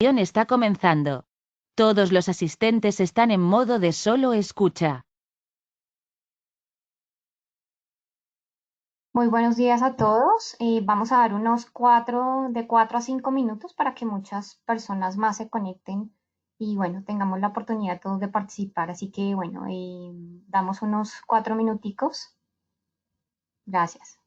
Está comenzando. Todos los asistentes están en modo de solo escucha. Muy buenos días a todos. Vamos a dar de 4 a 5 minutos para que muchas personas más se conecten y bueno, tengamos la oportunidad todos de participar. Así que bueno, damos unos 4 minuticos. Gracias.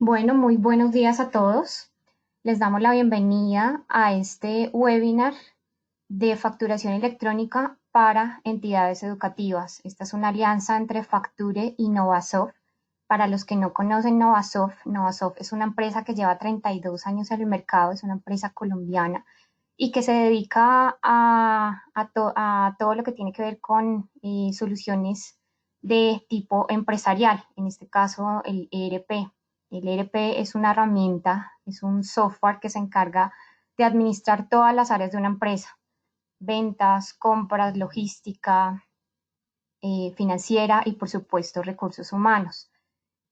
Bueno, muy buenos días a todos. Les damos la bienvenida a este webinar de facturación electrónica para entidades educativas. Esta es una alianza entre Facture y Novasoft. Para los que no conocen Novasoft, Novasoft es una empresa que lleva 32 años en el mercado, es una empresa colombiana y que se dedica a todo lo que tiene que ver con soluciones de tipo empresarial, en este caso el ERP. El ERP es una herramienta, es un software que se encarga de administrar todas las áreas de una empresa: ventas, compras, logística, financiera y por supuesto recursos humanos.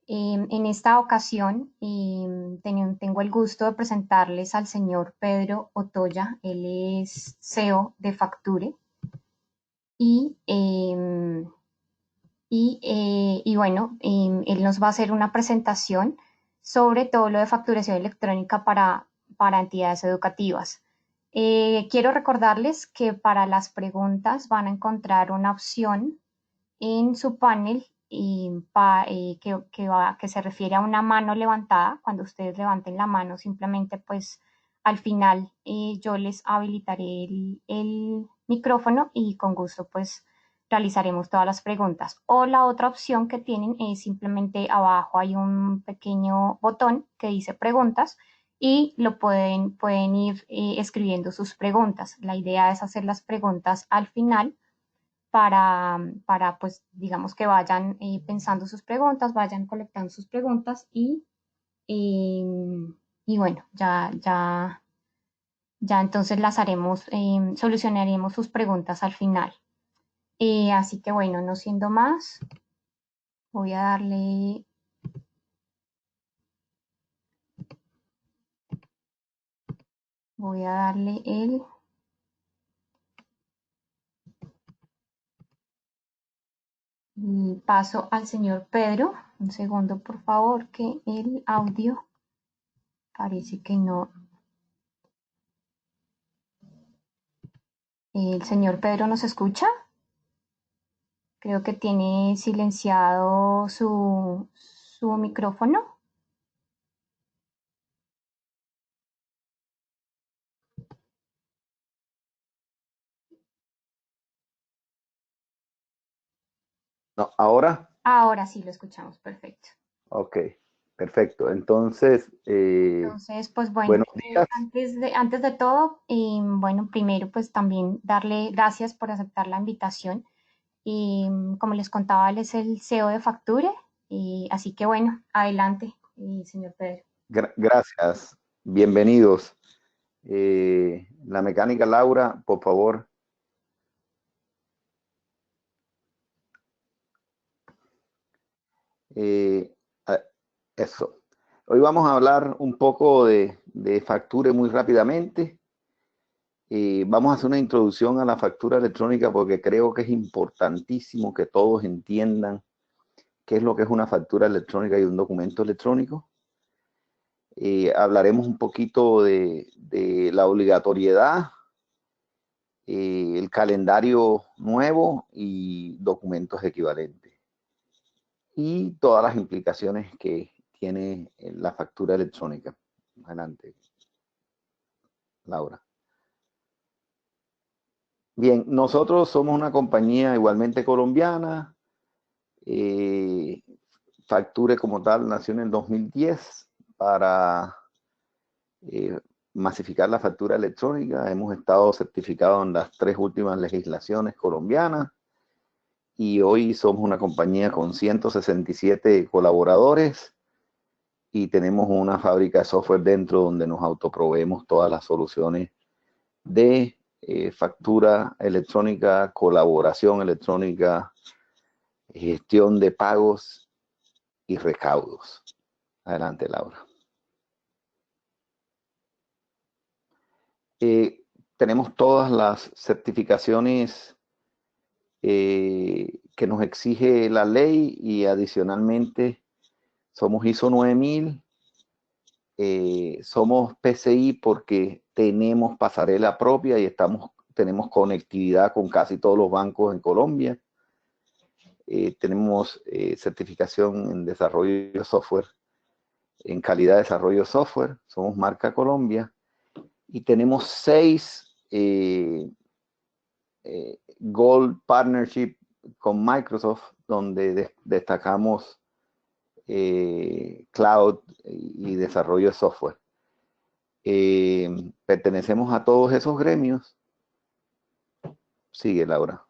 En esta ocasión tengo el gusto de presentarles al señor Pedro Otoya. Él es CEO de Facture y, bueno, él nos va a hacer una presentación sobre todo lo de facturación electrónica para entidades educativas. Quiero recordarles que para las preguntas van a encontrar una opción en su panel que se refiere a una mano levantada. Cuando ustedes levanten la mano, simplemente pues al final yo les habilitaré el micrófono y con gusto pues realizaremos todas las preguntas. O la otra opción que tienen es simplemente abajo hay un pequeño botón que dice preguntas y pueden ir escribiendo sus preguntas. La idea es hacer las preguntas al final pues, digamos que vayan pensando sus preguntas, vayan colectando sus preguntas eh, y bueno, ya entonces las haremos, solucionaremos sus preguntas al final. Así que bueno, no siendo más, voy a darle, voy a darle el paso al señor Pedro. Un segundo, por favor, que el audio parece que no. ¿El señor Pedro nos escucha? Creo que tiene silenciado su micrófono. No, ¿ahora? Ahora sí lo escuchamos, perfecto. Ok, perfecto. Entonces, Entonces, pues bueno, buenos días. antes de todo, bueno, primero pues también darle gracias por aceptar la invitación. Como les contaba, él es el CEO de Facture, así que bueno, adelante, señor Pedro. Gracias. Bienvenidos. La mecánica Laura, por favor. Eh, Eso. Hoy vamos a hablar un poco de Facture muy rápidamente. Vamos a hacer una introducción a la factura electrónica porque creo que es importantísimo que todos entiendan qué es lo que es una factura electrónica y un documento electrónico. Hablaremos un poquito de la obligatoriedad, el calendario nuevo y documentos equivalentes. Y todas las implicaciones que tiene la factura electrónica. Adelante, Laura. Bien, nosotros somos una compañía igualmente colombiana. Facture como tal nació en el 2010 para masificar la factura electrónica. Hemos estado certificados en las 3 últimas legislaciones colombianas y hoy somos una compañía con 167 colaboradores y tenemos una fábrica de software dentro donde nos autoproveemos todas las soluciones de factura electrónica, colaboración electrónica, gestión de pagos y recaudos. Adelante, Laura. Tenemos todas las certificaciones que nos exige la ley y adicionalmente somos ISO 9000, somos PCI porque tenemos pasarela propia y tenemos conectividad con casi todos los bancos en Colombia. Tenemos certificación en desarrollo de software en calidad de desarrollo de software. Somos marca Colombia y tenemos 6 Gold Partnership con Microsoft, donde destacamos cloud y desarrollo de software. Pertenecemos a todos esos gremios. Sigue, Laura.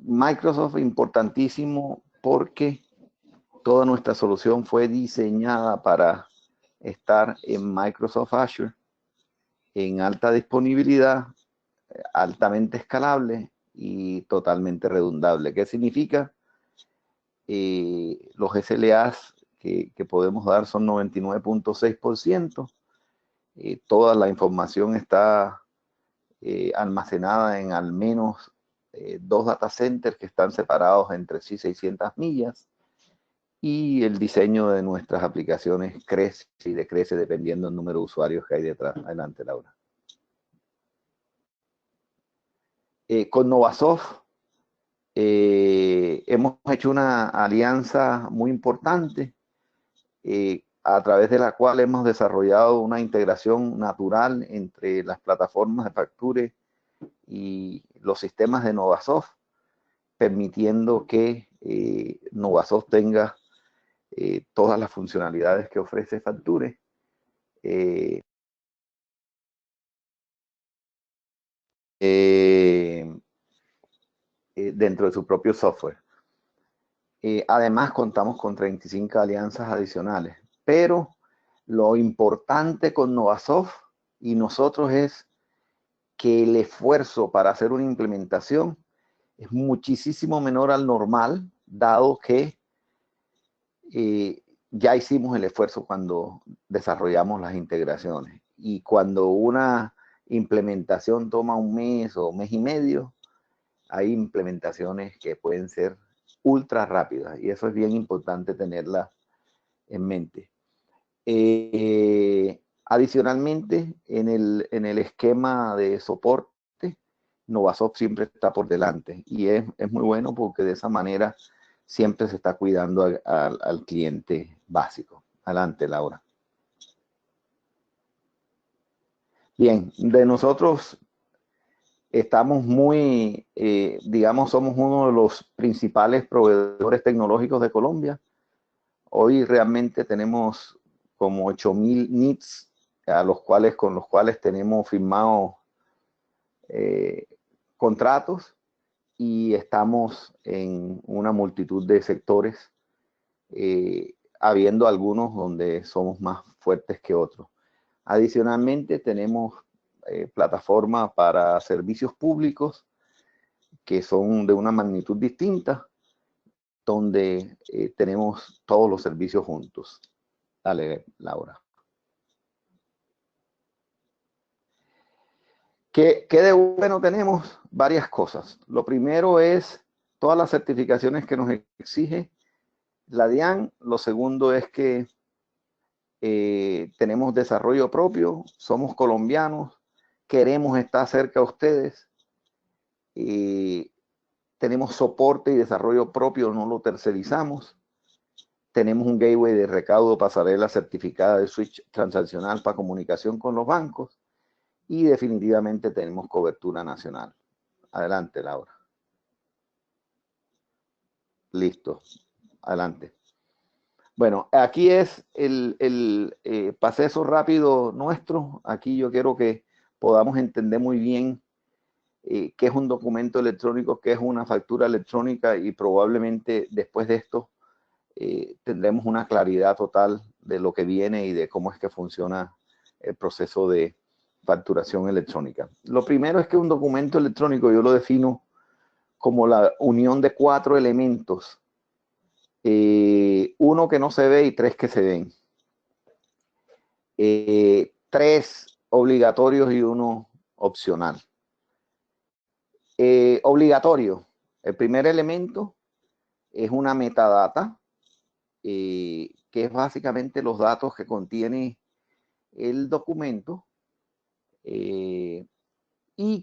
Microsoft, importantísimo porque toda nuestra solución fue diseñada para estar en Microsoft Azure en alta disponibilidad, altamente escalable y totalmente redundable. ¿Qué significa? Los SLAs que podemos dar son 99.6%. Toda la información está almacenada en al menos 2 data centers que están separados entre sí 600 millas. Y el diseño de nuestras aplicaciones crece y decrece dependiendo del número de usuarios que hay detrás. Adelante, Laura. Con Novasoft hemos hecho una alianza muy importante a través de la cual hemos desarrollado una integración natural entre las plataformas de Facture y los sistemas de Novasoft, permitiendo que Novasoft tenga todas las funcionalidades que ofrece Facture. Dentro de su propio software. Además, contamos con 35 alianzas adicionales, pero lo importante con Novasoft y nosotros es que el esfuerzo para hacer una implementación es muchísimo menor al normal, dado que ya hicimos el esfuerzo cuando desarrollamos las integraciones. Y cuando una implementación toma un mes o mes y medio, hay implementaciones que pueden ser ultra rápidas y eso es bien importante tenerla en mente. Adicionalmente, en el esquema de soporte, Novasoft siempre está por delante y es muy bueno porque de esa manera siempre se está cuidando al cliente básico. Adelante, Laura. Bien, de nosotros estamos muy, digamos, somos uno de los principales proveedores tecnológicos de Colombia. Hoy realmente tenemos como 8.000 NICs con los cuales tenemos firmados contratos y estamos en una multitud de sectores, habiendo algunos donde somos más fuertes que otros. Adicionalmente tenemos plataformas para servicios públicos que son de una magnitud distinta, donde tenemos todos los servicios juntos. Dale, Laura. ¿Qué de bueno tenemos? Varias cosas. Lo primero es todas las certificaciones que nos exige la DIAN. Lo segundo es que tenemos desarrollo propio, somos colombianos, queremos estar cerca de ustedes. Tenemos soporte y desarrollo propio, no lo tercerizamos. Tenemos un gateway de recaudo pasarela certificada de switch transaccional para comunicación con los bancos y definitivamente tenemos cobertura nacional. Adelante, Laura. Listo. Adelante. Bueno, aquí es el paseso rápido nuestro. Aquí yo quiero que podamos entender muy bien qué es un documento electrónico, qué es una factura electrónica y probablemente después de esto tendremos una claridad total de lo que viene y de cómo es que funciona el proceso de facturación electrónica. Lo primero es que un documento electrónico yo lo defino como la unión de 4 elementos, 1 que no se ve y 3 que se ven. 3 obligatorios y 1 opcional. Obligatorio. El primer elemento es una metadata, que es básicamente los datos que contiene el documento y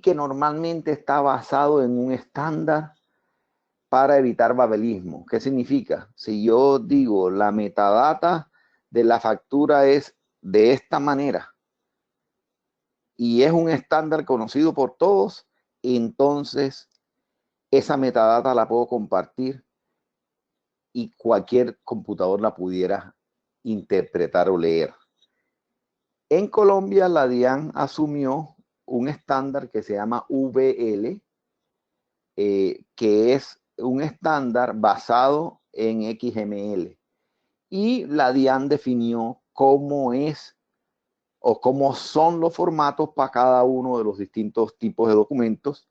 que normalmente está basado en un estándar para evitar babelismo. ¿Qué significa? Si yo digo la metadata de la factura es de esta manera y es un estándar conocido por todos, entonces esa metadata la puedo compartir y cualquier computador la pudiera interpretar o leer. En Colombia, la DIAN asumió un estándar que se llama VL, que es un estándar basado en XML. Y la DIAN definió cómo es o cómo son los formatos para cada uno de los distintos tipos de documentos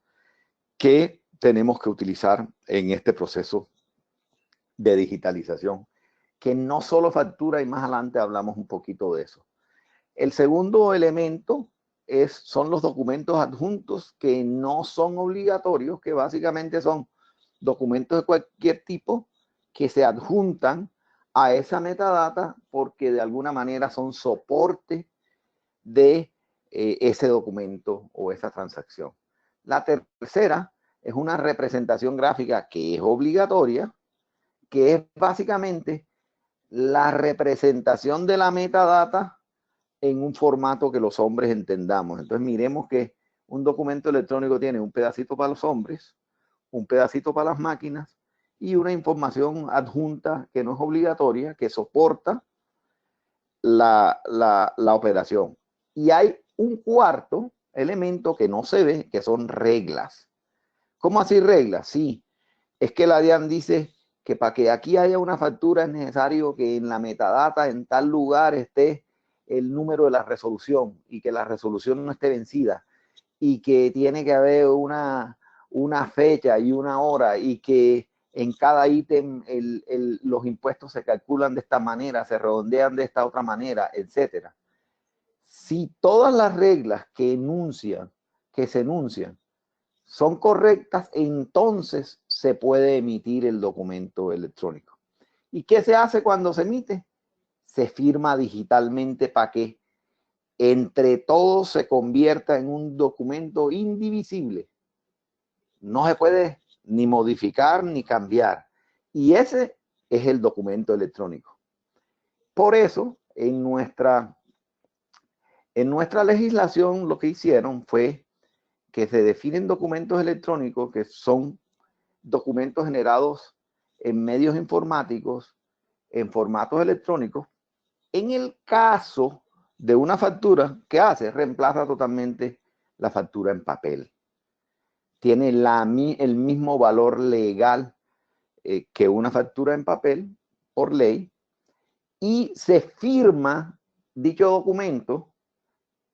que tenemos que utilizar en este proceso de digitalización, que no solo factura, y más adelante hablamos un poquito de eso. El segundo elemento son los documentos adjuntos, que no son obligatorios, que básicamente son documentos de cualquier tipo que se adjuntan a esa metadata porque de alguna manera son soporte de ese documento o esa transacción. La tercera es una representación gráfica que es obligatoria, que es básicamente la representación de la metadata en un formato que los hombres entendamos. Entonces miremos que un documento electrónico tiene un pedacito para los hombres, un pedacito para las máquinas y una información adjunta que no es obligatoria, que soporta la operación. Y hay un cuarto elemento que no se ve, que son reglas. ¿Cómo así reglas? Sí, es que la DIAN dice que para que aquí haya una factura es necesario que en la metadata en tal lugar esté el número de la resolución y que la resolución no esté vencida y que tiene que haber una fecha y una hora y que en cada ítem los impuestos se calculan de esta manera, se redondean de esta otra manera, etcétera. Si todas las reglas que se enuncian son correctas, entonces se puede emitir el documento electrónico. ¿Y qué se hace cuando se emite? Se firma digitalmente para que entre todos se convierta en un documento indivisible. No se puede ni modificar ni cambiar. Y ese es el documento electrónico. Por eso, en nuestra legislación lo que hicieron fue que se definen documentos electrónicos que son documentos generados en medios informáticos, en formatos electrónicos. En el caso de una factura, ¿qué hace? Reemplaza totalmente la factura en papel. Tiene el mismo valor legal que una factura en papel por ley y se firma dicho documento.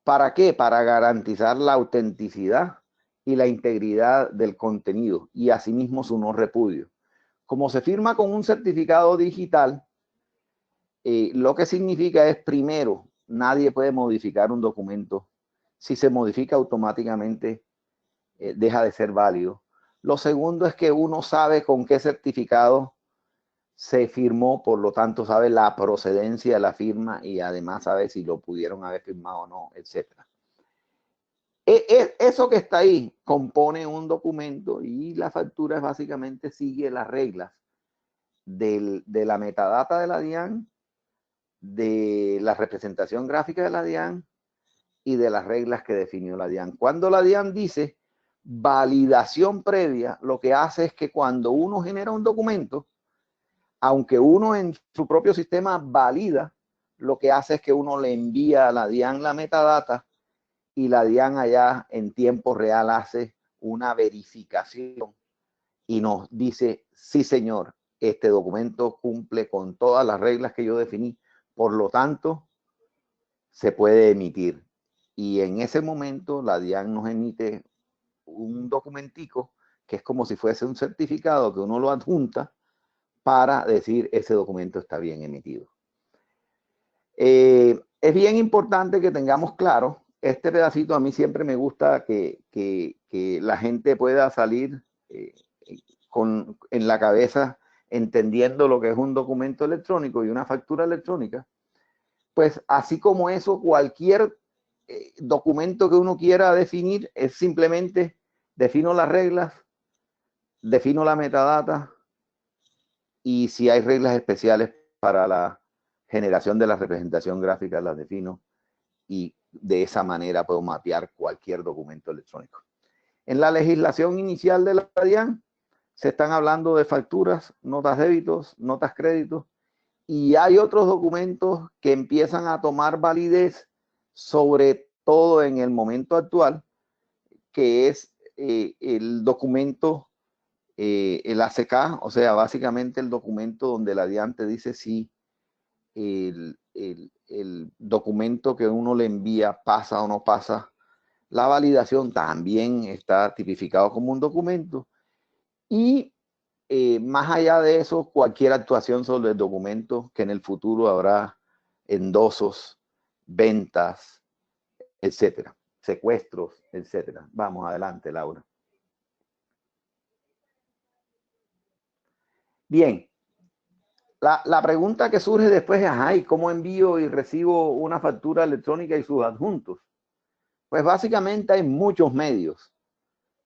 ¿Para qué? Para garantizar la autenticidad y la integridad del contenido y asimismo su no repudio. Como se firma con un certificado digital, lo que significa es, primero, nadie puede modificar un documento. Si se modifica automáticamente, deja de ser válido. Lo segundo es que uno sabe con qué certificado se firmó, por lo tanto sabe la procedencia de la firma y además sabe si lo pudieron haber firmado o no, etcétera. Eso que está ahí compone un documento y la factura básicamente sigue las reglas de la metadata de la DIAN, de la representación gráfica de la DIAN y de las reglas que definió la DIAN. Cuando la DIAN dice validación previa, lo que hace es que cuando uno genera un documento, aunque uno en su propio sistema valida, lo que hace es que uno le envía a la DIAN la metadata y la DIAN allá en tiempo real hace una verificación y nos dice, sí señor, este documento cumple con todas las reglas que yo definí, por lo tanto, se puede emitir. Y en ese momento la DIAN nos emite un documentico que es como si fuese un certificado que uno lo adjunta para decir ese documento está bien emitido. Es bien importante que tengamos claro, este pedacito a mí siempre me gusta que la gente pueda salir en la cabeza entendiendo lo que es un documento electrónico y una factura electrónica. Pues así como eso, cualquier documento que uno quiera definir es simplemente defino las reglas, defino la metadata y si hay reglas especiales para la generación de la representación gráfica, las defino y de esa manera puedo mapear cualquier documento electrónico. En la legislación inicial de la DIAN se están hablando de facturas, notas débitos, notas créditos, y hay otros documentos que empiezan a tomar validez, sobre todo en el momento actual, que es el documento, el ACK, o sea, básicamente el documento donde la DIAN te dice si el documento que uno le envía pasa o no pasa la validación, también está tipificado como un documento. Y más allá de eso, cualquier actuación sobre el documento, que en el futuro habrá endosos, ventas, etcétera, secuestros, etcétera. Vamos adelante, Laura. Bien, la pregunta que surge después es, ay, ¿cómo envío y recibo una factura electrónica y sus adjuntos? Pues básicamente hay muchos medios.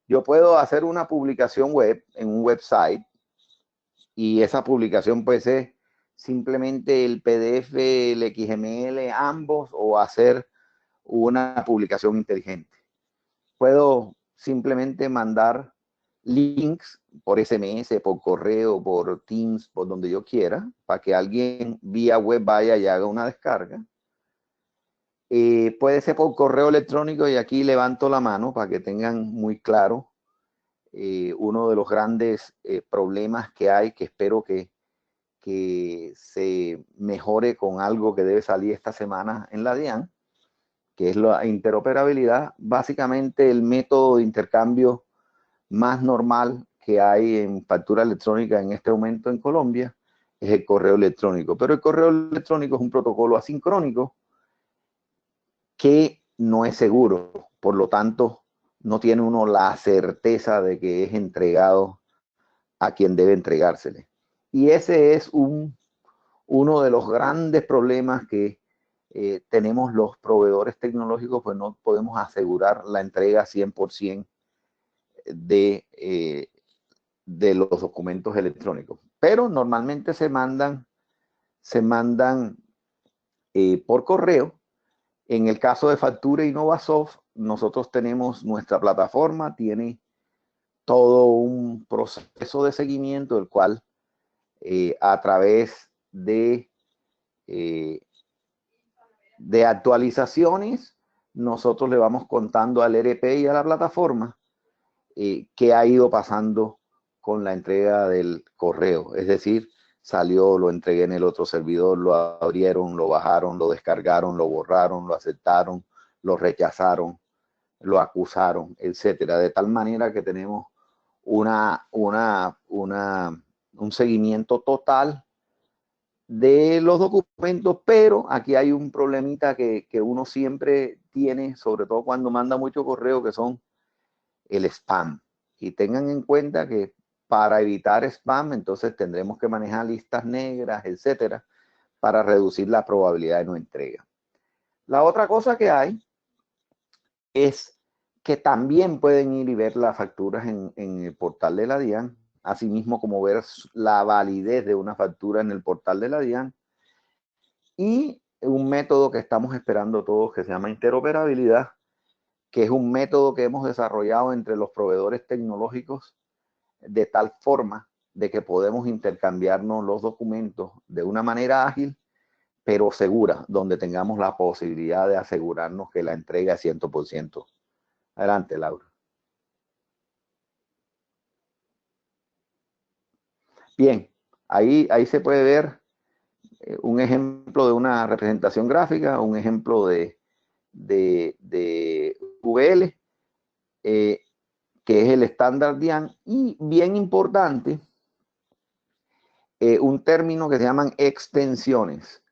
Yo puedo hacer una publicación web en un website y esa publicación puede ser simplemente el PDF, el XML, ambos, o hacer una publicación inteligente. Puedo simplemente mandar links por SMS, por correo, por Teams, por donde yo quiera, para que alguien vía web vaya y haga una descarga. Puede ser por correo electrónico, y aquí levanto la mano para que tengan muy claro uno de los grandes problemas que hay, que espero que se mejore con algo que debe salir esta semana en la DIAN, que es la interoperabilidad. Básicamente el método de intercambio más normal que hay en factura electrónica en este momento en Colombia es el correo electrónico, pero el correo electrónico es un protocolo asincrónico que no es seguro, por lo tanto no tiene uno la certeza de que es entregado a quien debe entregársele. Y ese es uno de los grandes problemas que tenemos los proveedores tecnológicos, pues no podemos asegurar la entrega 100% de los documentos electrónicos. Pero normalmente se mandan por correo. En el caso de Factura y Novasoft, nosotros tenemos nuestra plataforma, tiene todo un proceso de seguimiento, el cual a través de actualizaciones, nosotros le vamos contando al ERP y a la plataforma qué ha ido pasando con la entrega del correo. Es decir, salió, lo entregué en el otro servidor, lo abrieron, lo bajaron, lo descargaron, lo borraron, lo aceptaron, lo rechazaron, lo acusaron, etcétera. De tal manera que tenemos un seguimiento total de los documentos, pero aquí hay un problemita que uno siempre tiene, sobre todo cuando manda mucho correo, que son el spam. Y tengan en cuenta que para evitar spam, entonces tendremos que manejar listas negras, etcétera, para reducir la probabilidad de no entrega. La otra cosa que hay es que también pueden ir y ver las facturas en el portal de la DIAN, asimismo como ver la validez de una factura en el portal de la DIAN, y un método que estamos esperando todos que se llama interoperabilidad, que es un método que hemos desarrollado entre los proveedores tecnológicos de tal forma de que podemos intercambiarnos los documentos de una manera ágil, pero segura, donde tengamos la posibilidad de asegurarnos que la entrega es 100%. Adelante, Laura. Bien, ahí se puede ver un ejemplo de una representación gráfica, un ejemplo de VL, que es el estándar DIAN, y bien importante, un término que se llaman extensiones.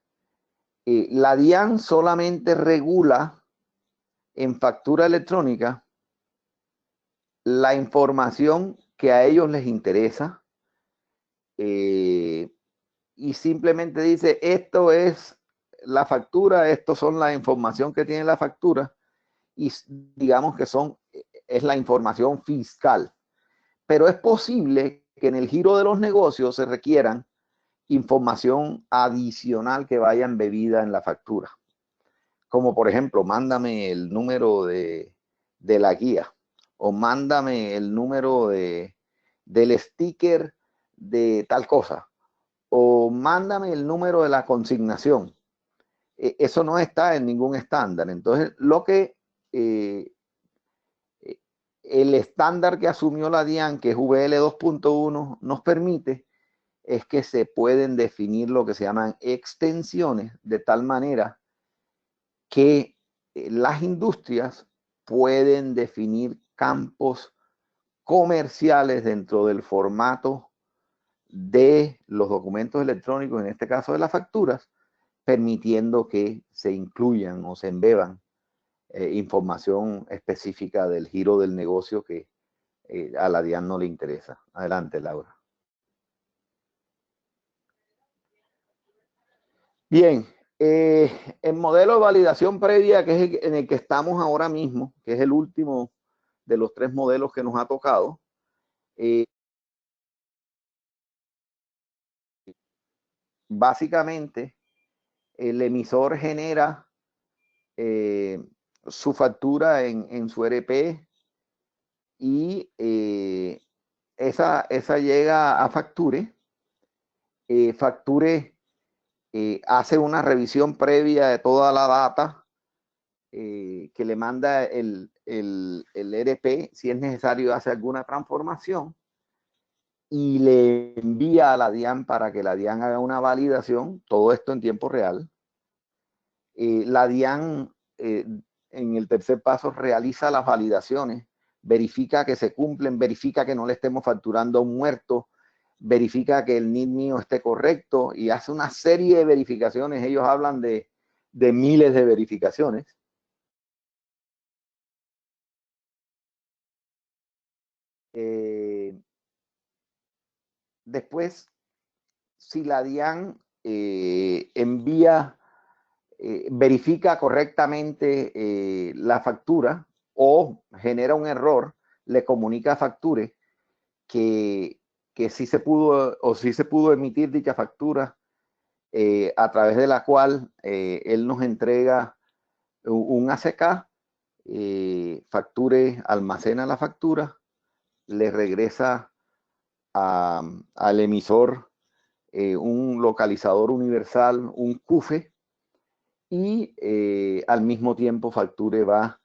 La DIAN solamente regula en factura electrónica la información que a ellos les interesa, y simplemente dice, esto es la factura, esto son la información que tiene la factura, y digamos que es la información fiscal. pero es posible que en el giro de los negocios se requieran información adicional que vaya embebida en la factura. Como por ejemplo, mándame el número de la guía o mándame el número del sticker de tal cosa o mándame el número de la consignación. Eso no está en ningún estándar. Entonces, lo que el estándar que asumió la DIAN, que es VL 2.1, nos permite es que se pueden definir lo que se llaman extensiones de tal manera que las industrias pueden definir campos comerciales dentro del formato de los documentos electrónicos, en este caso de las facturas, permitiendo que se incluyan o se embeban información específica del giro del negocio que a la DIAN no le interesa. Adelante, Laura. Bien, el modelo de validación previa, que es en el que estamos ahora mismo, que es el último de los 3 modelos que nos ha tocado, básicamente el emisor genera su factura en su RP y esa llega a Facture. Facture hace una revisión previa de toda la data que le manda el RP. Si es necesario, hace alguna transformación y le envía a la DIAN para que la DIAN haga una validación, todo esto en tiempo real. La DIAN en el tercer paso realiza las validaciones, verifica que se cumplen, verifica que no le estemos facturando a un muerto, verifica que el NID mío esté correcto y hace una serie de verificaciones. Ellos hablan de miles de verificaciones. Después, si la DIAN verifica correctamente la factura o genera un error, le comunica a Facture que sí se pudo o sí se pudo emitir dicha factura, a través de la cual él nos entrega un ACK. Facture almacena la factura, le regresa al emisor un localizador universal, un CUFE, y al mismo tiempo Facture va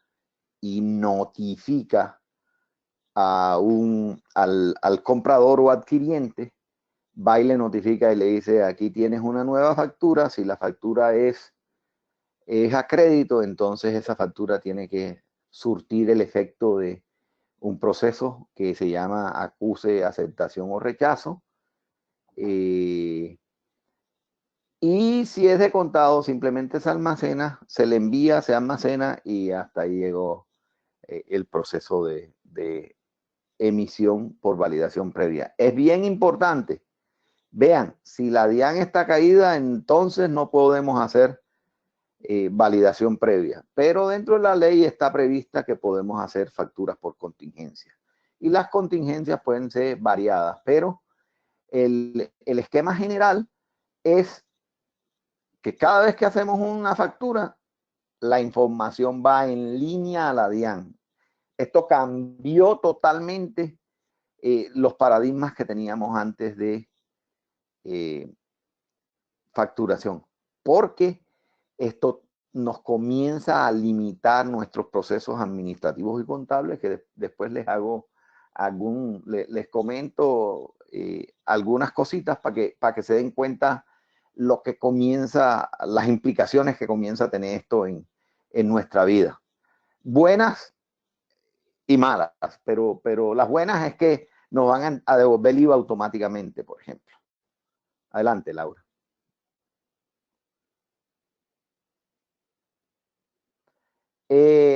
y notifica al comprador o adquiriente, va y le notifica y le dice: aquí tienes una nueva factura. Si la factura es a crédito, entonces esa factura tiene que surtir el efecto de un proceso que se llama acuse, aceptación o rechazo. Y si es de contado, simplemente se almacena, se le envía, se almacena y hasta ahí llegó el proceso de emisión por validación previa. Es bien importante. Vean, si la DIAN está caída, entonces no podemos hacer validación previa. Pero dentro de la ley está prevista que podemos hacer facturas por contingencia. Y las contingencias pueden ser variadas, pero el esquema general es que cada vez que hacemos una factura, la información va en línea a la DIAN. Esto cambió totalmente los paradigmas que teníamos antes de facturación, porque esto nos comienza a limitar nuestros procesos administrativos y contables, que después les hago les comento algunas cositas para que se den cuenta lo que comienza, las implicaciones que comienza a tener esto en nuestra vida. Buenas y malas, pero las buenas es que nos van a devolver el IVA automáticamente, por ejemplo. Adelante, Laura.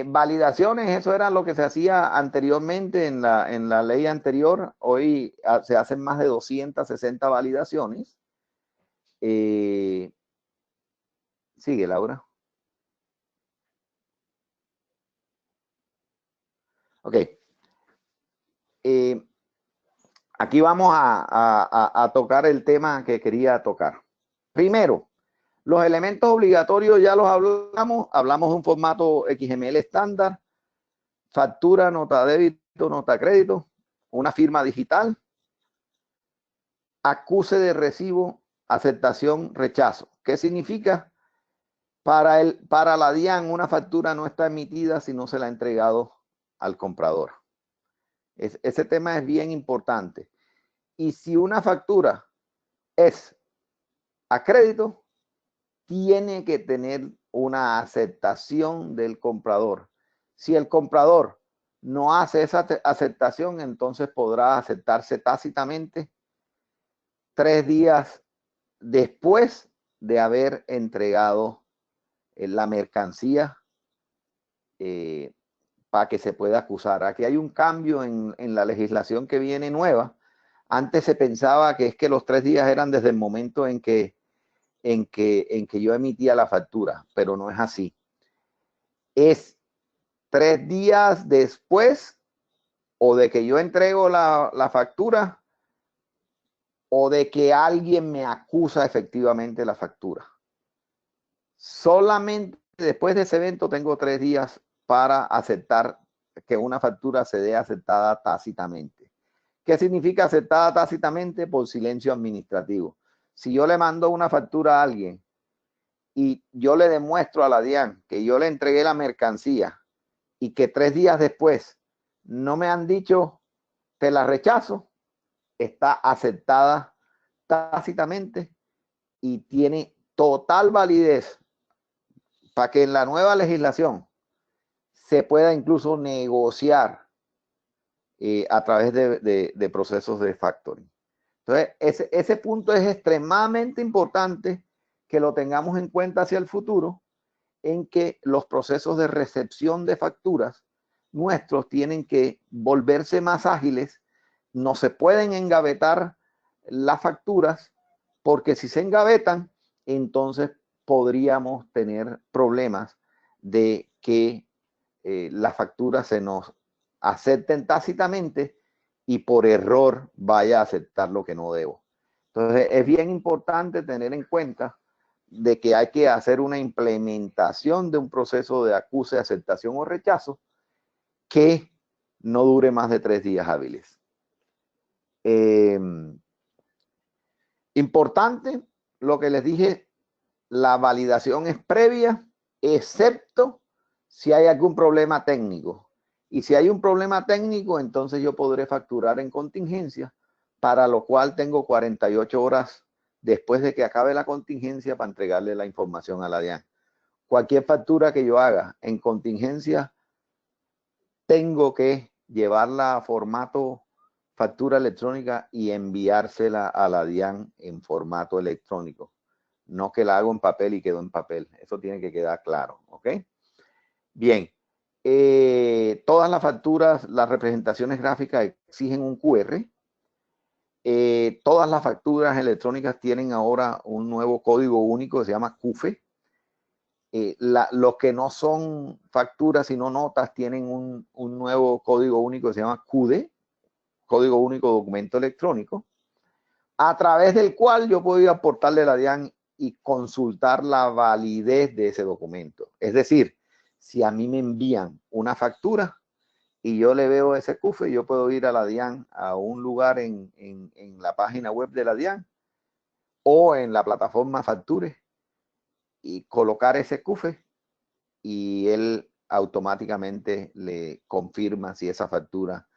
Validaciones, eso era lo que se hacía anteriormente en la ley anterior. Hoy se hacen más de 260 validaciones. Sigue, Laura. Ok. Aquí vamos a tocar el tema que quería tocar. Primero, los elementos obligatorios ya los hablamos de un formato XML estándar, factura, nota débito, nota crédito, una firma digital, acuse de recibo, aceptación, rechazo. ¿Qué significa? Para la DIAN una factura no está emitida si no se la ha entregado al comprador. Ese tema es bien importante. Y si una factura es a crédito, tiene que tener una aceptación del comprador. Si el comprador no hace esa aceptación, entonces podrá aceptarse tácitamente 3 días después de haber entregado la mercancía para que se pueda acusar. Aquí hay un cambio en la legislación que viene nueva. Antes se pensaba que es que los 3 días eran desde el momento en que yo emitía la factura, pero no es así. Es 3 días después o de que yo entrego la factura o de que alguien me acusa efectivamente la factura. Solamente después de ese evento tengo 3 días para aceptar que una factura se dé aceptada tácitamente. ¿Qué significa aceptada tácitamente? Por silencio administrativo. Si yo le mando una factura a alguien y yo le demuestro a la DIAN que yo le entregué la mercancía y que 3 días después no me han dicho te la rechazo, está aceptada tácitamente y tiene total validez para que en la nueva legislación se pueda incluso negociar a través de procesos de factoring. Entonces, ese punto es extremadamente importante que lo tengamos en cuenta hacia el futuro, en que los procesos de recepción de facturas nuestros tienen que volverse más ágiles. No se pueden engavetar las facturas, porque si se engavetan, entonces podríamos tener problemas de que las facturas se nos acepten tácitamente y por error vaya a aceptar lo que no debo. Entonces es bien importante tener en cuenta de que hay que hacer una implementación de un proceso de acuse, aceptación o rechazo que no dure más de 3 días hábiles. Importante, lo que les dije, la validación es previa, excepto si hay algún problema técnico. Y si hay un problema técnico, entonces yo podré facturar en contingencia, para lo cual tengo 48 horas después de que acabe la contingencia para entregarle la información a la DIAN. Cualquier factura que yo haga en contingencia, tengo que llevarla a formato factura electrónica y enviársela a la DIAN en formato electrónico. No que la hago en papel y quedó en papel. Eso tiene que quedar claro, ¿ok? Bien. Todas las facturas, las representaciones gráficas exigen un QR. Todas las facturas electrónicas tienen ahora un nuevo código único que se llama CUFE. Los que no son facturas sino notas tienen un nuevo código único que se llama CUDE, Código Único de Documento Electrónico, a través del cual yo puedo ir a aportarle a la DIAN y consultar la validez de ese documento. Es decir, si a mí me envían una factura y yo le veo ese CUFE, yo puedo ir a la DIAN, a un lugar en la página web de la DIAN o en la plataforma Facture, y colocar ese CUFE y él automáticamente le confirma si esa factura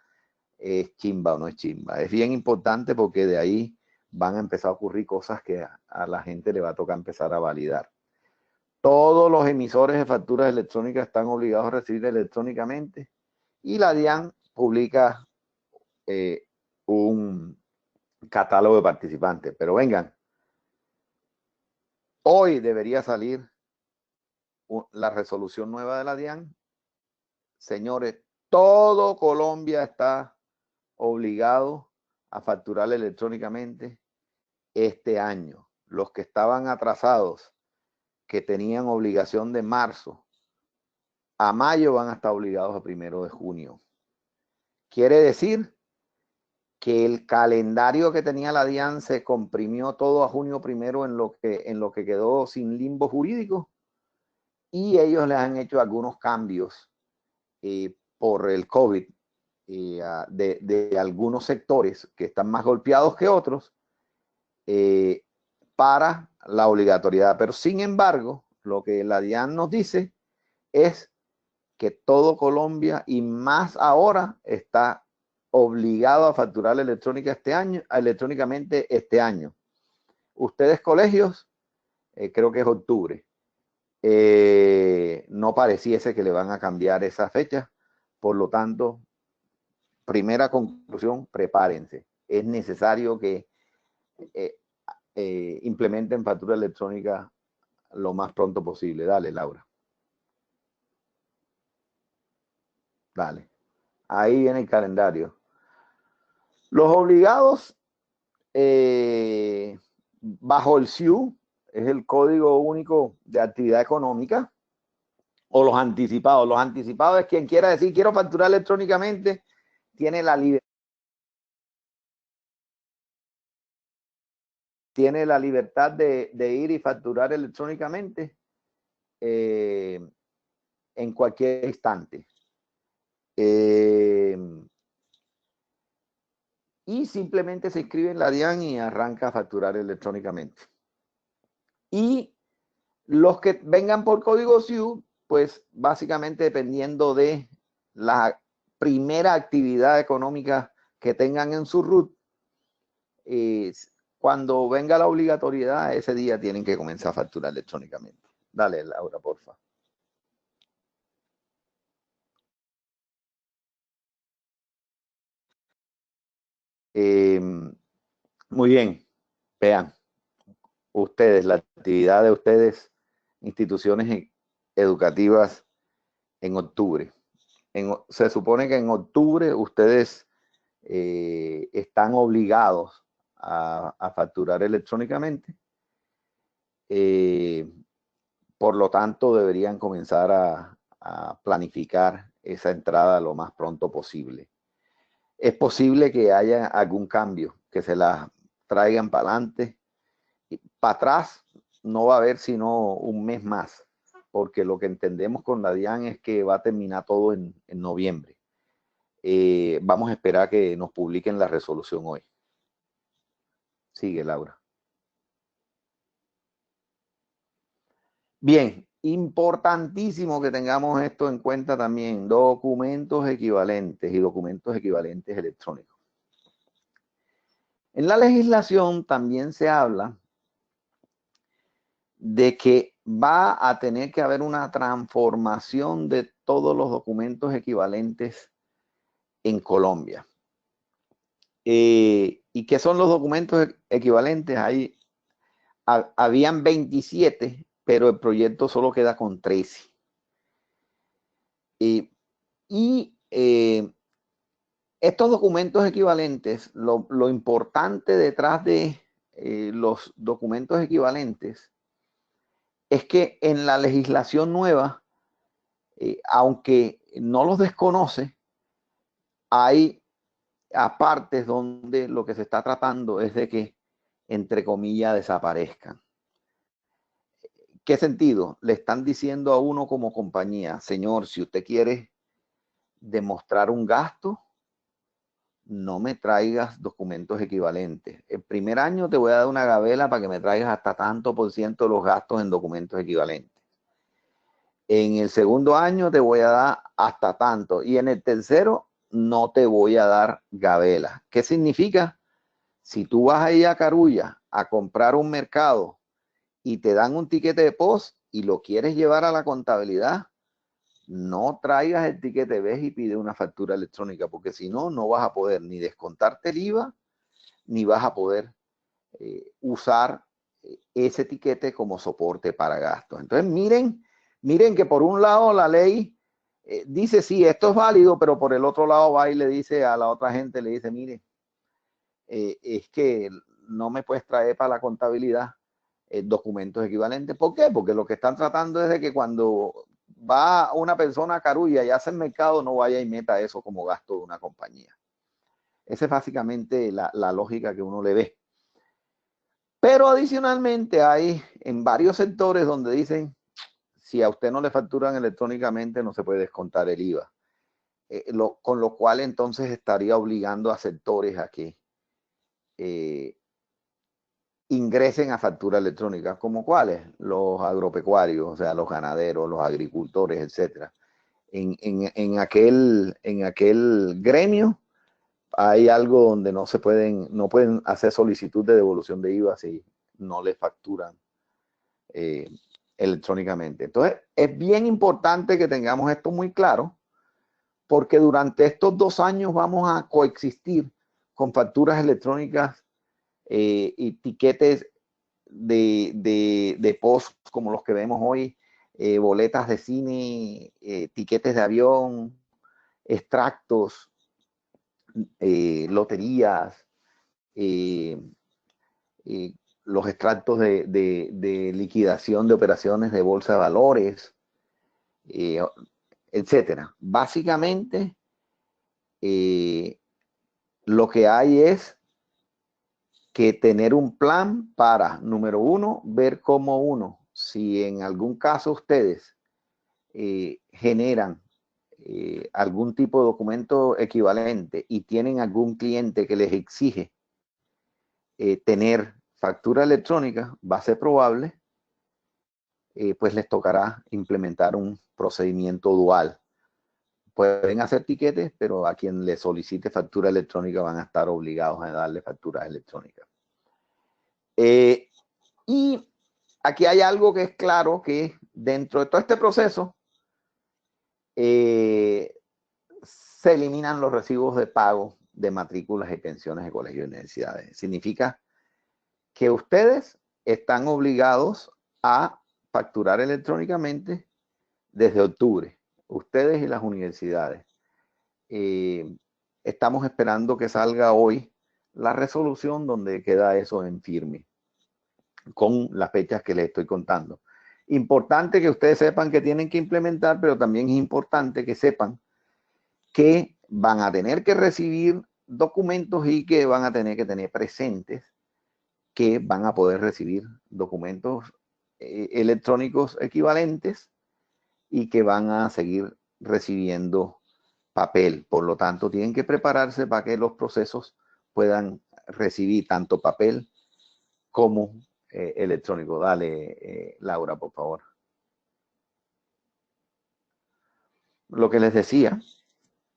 es chimba o no es chimba. Es bien importante porque de ahí van a empezar a ocurrir cosas que a la gente le va a tocar empezar a validar. Todos los emisores de facturas electrónicas están obligados a recibir electrónicamente y la DIAN publica un catálogo de participantes. Pero vengan, hoy debería salir la resolución nueva de la DIAN. Señores, todo Colombia está obligado a facturar electrónicamente este año. Los que estaban atrasados, que tenían obligación de marzo a mayo, van a estar obligados a 1 de junio. Quiere decir que el calendario que tenía la DIAN se comprimió todo a junio 1 en lo que quedó sin limbo jurídico, y ellos les han hecho algunos cambios por el COVID de algunos sectores que están más golpeados que otros para la obligatoriedad. Pero sin embargo, lo que la DIAN nos dice es que todo Colombia, y más ahora, está obligado a facturar electrónicamente este año. Ustedes, colegios, creo que es octubre. No pareciese que le van a cambiar esa fecha. Por lo tanto, primera conclusión, prepárense. Es necesario que implementen factura electrónica lo más pronto posible. Dale, Laura. Dale. Ahí viene el calendario. Los obligados bajo el CIU, es el Código Único de Actividad Económica, o los anticipados. Los anticipados es quien quiera decir quiero facturar electrónicamente, tiene la libertad de ir y facturar electrónicamente en cualquier instante. Y simplemente se inscribe en la DIAN y arranca a facturar electrónicamente. Y los que vengan por código CIU, pues básicamente dependiendo de la primera actividad económica que tengan en su RUT, cuando venga la obligatoriedad, ese día tienen que comenzar a facturar electrónicamente. Dale, Laura, porfa. Muy bien, vean, ustedes, la actividad de ustedes, instituciones educativas en octubre. Se supone que en octubre ustedes están obligados a facturar electrónicamente. Por lo tanto, deberían comenzar a planificar esa entrada lo más pronto posible. Es posible que haya algún cambio, que se la traigan para adelante. Para atrás no va a haber sino un mes más, porque lo que entendemos con la DIAN es que va a terminar todo en noviembre. Vamos a esperar que nos publiquen la resolución hoy. Sigue, Laura. Bien, importantísimo que tengamos esto en cuenta también, documentos equivalentes y documentos equivalentes electrónicos. En la legislación también se habla de que va a tener que haber una transformación de todos los documentos equivalentes en Colombia. ¿Y qué son los documentos equivalentes? Ahí habían 27, pero el proyecto solo queda con 13. Estos documentos equivalentes, lo importante detrás de los documentos equivalentes es que en la legislación nueva, aunque no los desconoce, hay partes donde lo que se está tratando es de que, entre comillas, desaparezcan. ¿Qué sentido? Le están diciendo a uno como compañía, señor, si usted quiere demostrar un gasto, no me traigas documentos equivalentes. El primer año te voy a dar una gabela para que me traigas hasta tanto por ciento de los gastos en documentos equivalentes. En el segundo año te voy a dar hasta tanto. Y en el tercero no te voy a dar gabela. ¿Qué significa? Si tú vas ahí a Carulla a comprar un mercado y te dan un tiquete de POS y lo quieres llevar a la contabilidad, no traigas el tiquete BES y pide una factura electrónica, porque si no, no vas a poder ni descontarte el IVA, ni vas a poder usar ese tiquete como soporte para gastos. Entonces, miren que por un lado la ley dice, sí, esto es válido, pero por el otro lado va y le dice a la otra gente, le dice, mire, es que no me puedes traer para la contabilidad documentos equivalentes. ¿Por qué? Porque lo que están tratando es de que cuando va una persona a Carulla y hace el mercado, no vaya y meta eso como gasto de una compañía. Esa es básicamente la lógica que uno le ve. Pero adicionalmente hay en varios sectores donde dicen, si a usted no le facturan electrónicamente, no se puede descontar el IVA. Con lo cual entonces estaría obligando a sectores a que ingresen a factura electrónica, como cuáles, los agropecuarios, o sea, los ganaderos, los agricultores, etcétera. En aquel gremio hay algo donde no pueden hacer solicitud de devolución de IVA si no les facturan electrónicamente. Entonces, es bien importante que tengamos esto muy claro, porque durante estos 2 años vamos a coexistir con facturas electrónicas y tiquetes de post como los que vemos hoy, boletas de cine, tiquetes de avión, extractos, loterías, los extractos de liquidación de operaciones de bolsa de valores, etcétera. Básicamente, lo que hay es que tener un plan para, número uno, ver cómo si en algún caso ustedes generan algún tipo de documento equivalente y tienen algún cliente que les exige tener factura electrónica, va a ser probable, pues les tocará implementar un procedimiento dual. Pueden hacer tiquetes, pero a quien le solicite factura electrónica van a estar obligados a darle facturas electrónicas. Y aquí hay algo que es claro, que dentro de todo este proceso se eliminan los recibos de pago de matrículas y pensiones de colegios y universidades. Significa que ustedes están obligados a facturar electrónicamente desde octubre, ustedes y las universidades. Estamos esperando que salga hoy la resolución donde queda eso en firme, con las fechas que les estoy contando. Importante que ustedes sepan que tienen que implementar, pero también es importante que sepan que van a tener que recibir documentos y que van a tener que tener presentes que van a poder recibir documentos electrónicos equivalentes y que van a seguir recibiendo papel. Por lo tanto, tienen que prepararse para que los procesos puedan recibir tanto papel como electrónico. Dale, Laura, por favor. Lo que les decía,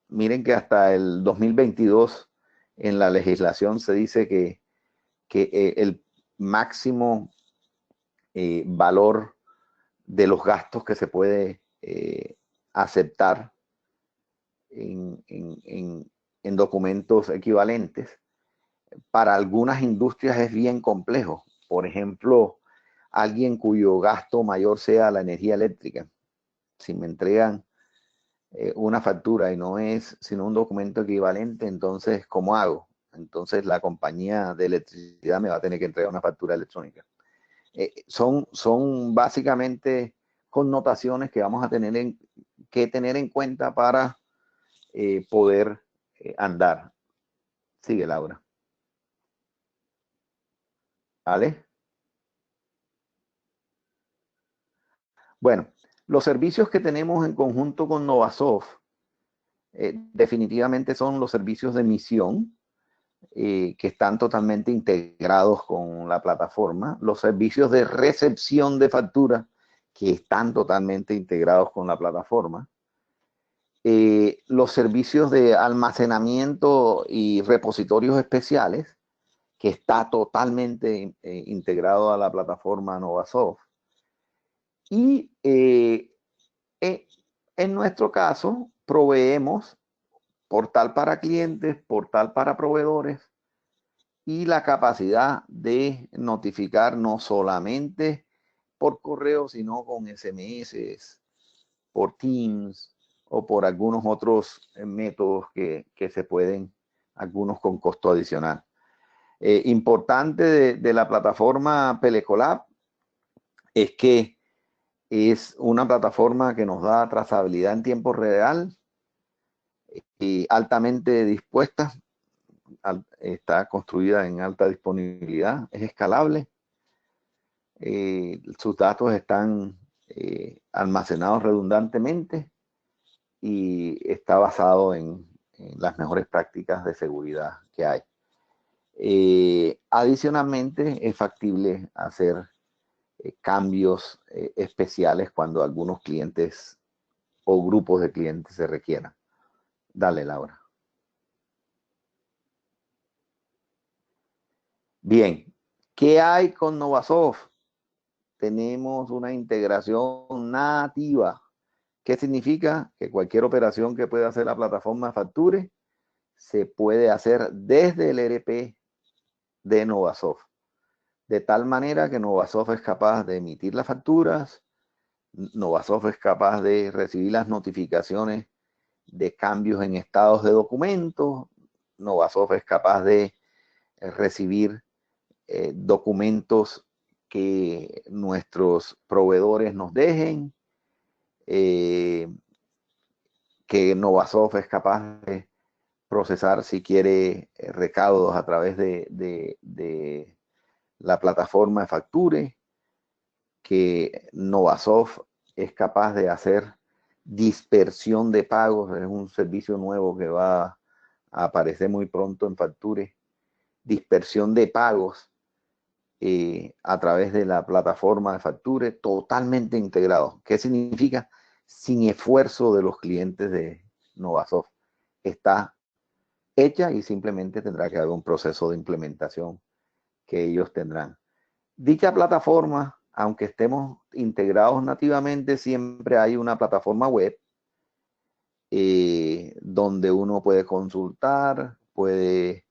miren que hasta el 2022 en la legislación se dice que el máximo valor de los gastos que se puede aceptar en documentos equivalentes, para algunas industrias es bien complejo. Por ejemplo, alguien cuyo gasto mayor sea la energía eléctrica. Si me entregan una factura y no es sino un documento equivalente, entonces, ¿cómo hago? Entonces la compañía de electricidad me va a tener que entregar una factura electrónica. Son básicamente connotaciones que vamos a tener que tener en cuenta para poder andar. Sigue, Laura. ¿Vale? Bueno, los servicios que tenemos en conjunto con Novasoft definitivamente son los servicios de emisión, que están totalmente integrados con la plataforma, los servicios de recepción de factura, que están totalmente integrados con la plataforma, los servicios de almacenamiento y repositorios especiales, que está totalmente integrado a la plataforma Novasoft. Y en nuestro caso, proveemos portal para clientes, portal para proveedores y la capacidad de notificar no solamente por correo, sino con SMS, por Teams o por algunos otros métodos que se pueden, algunos con costo adicional. Importante de la plataforma Pelecolab es que es una plataforma que nos da trazabilidad en tiempo real y altamente dispuesta, está construida en alta disponibilidad, es escalable. Sus datos están almacenados redundantemente y está basado en las mejores prácticas de seguridad que hay. Adicionalmente, es factible hacer cambios especiales cuando algunos clientes o grupos de clientes se requieran. Dale, Laura. Bien, ¿qué hay con Novasoft? Tenemos una integración nativa. ¿Qué significa? Que cualquier operación que pueda hacer la plataforma Facture se puede hacer desde el ERP de Novasoft. De tal manera que Novasoft es capaz de emitir las facturas, Novasoft es capaz de recibir las notificaciones de cambios en estados de documentos, Novasoft es capaz de recibir documentos que nuestros proveedores nos dejen, que Novasoft es capaz de procesar si quiere recaudos a través de la plataforma de Facture, que Novasoft es capaz de hacer dispersión de pagos, es un servicio nuevo que va a aparecer muy pronto en Facture, dispersión de pagos a través de la plataforma de Facture, totalmente integrado. ¿Qué significa? Sin esfuerzo de los clientes de Novasoft. Está hecha y simplemente tendrá que haber un proceso de implementación que ellos tendrán. Dicha plataforma, aunque estemos integrados nativamente, siempre hay una plataforma web donde uno puede consultar, puede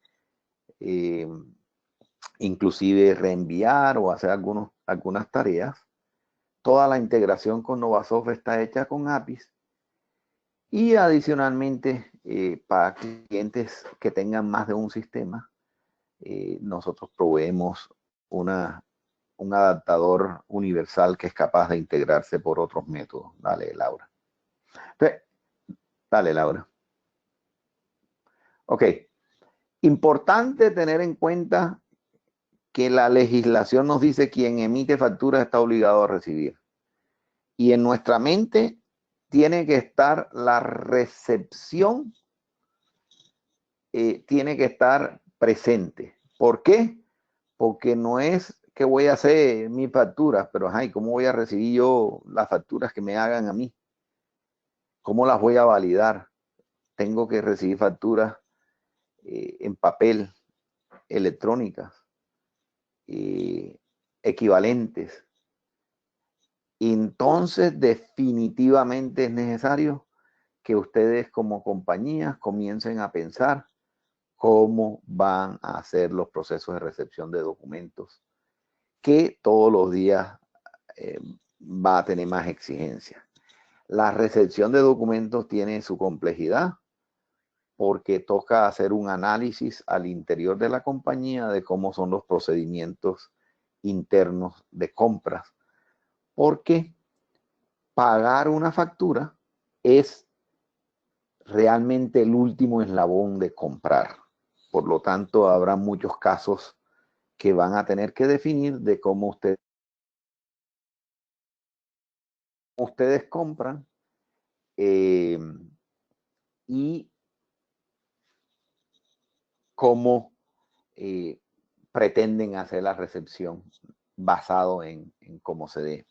inclusive reenviar o hacer algunas tareas. Toda la integración con Novasoft está hecha con APIs. Y adicionalmente, para clientes que tengan más de un sistema, nosotros proveemos un adaptador universal que es capaz de integrarse por otros métodos. Dale, Laura. Dale, Laura. Ok. Importante tener en cuenta que la legislación nos dice quien emite facturas está obligado a recibir. Y en nuestra mente tiene que estar la recepción, tiene que estar presente. ¿Por qué? Porque no es que voy a hacer mis facturas, pero ay, ¿cómo voy a recibir yo las facturas que me hagan a mí? ¿Cómo las voy a validar? Tengo que recibir facturas en papel, electrónicas, equivalentes. Entonces, definitivamente es necesario que ustedes como compañías comiencen a pensar cómo van a hacer los procesos de recepción de documentos, que todos los días va a tener más exigencia. La recepción de documentos tiene su complejidad porque toca hacer un análisis al interior de la compañía de cómo son los procedimientos internos de compras, porque pagar una factura es realmente el último eslabón de comprar. Por lo tanto, habrá muchos casos que van a tener que definir de cómo ustedes compran y cómo pretenden hacer la recepción basado en cómo se dé.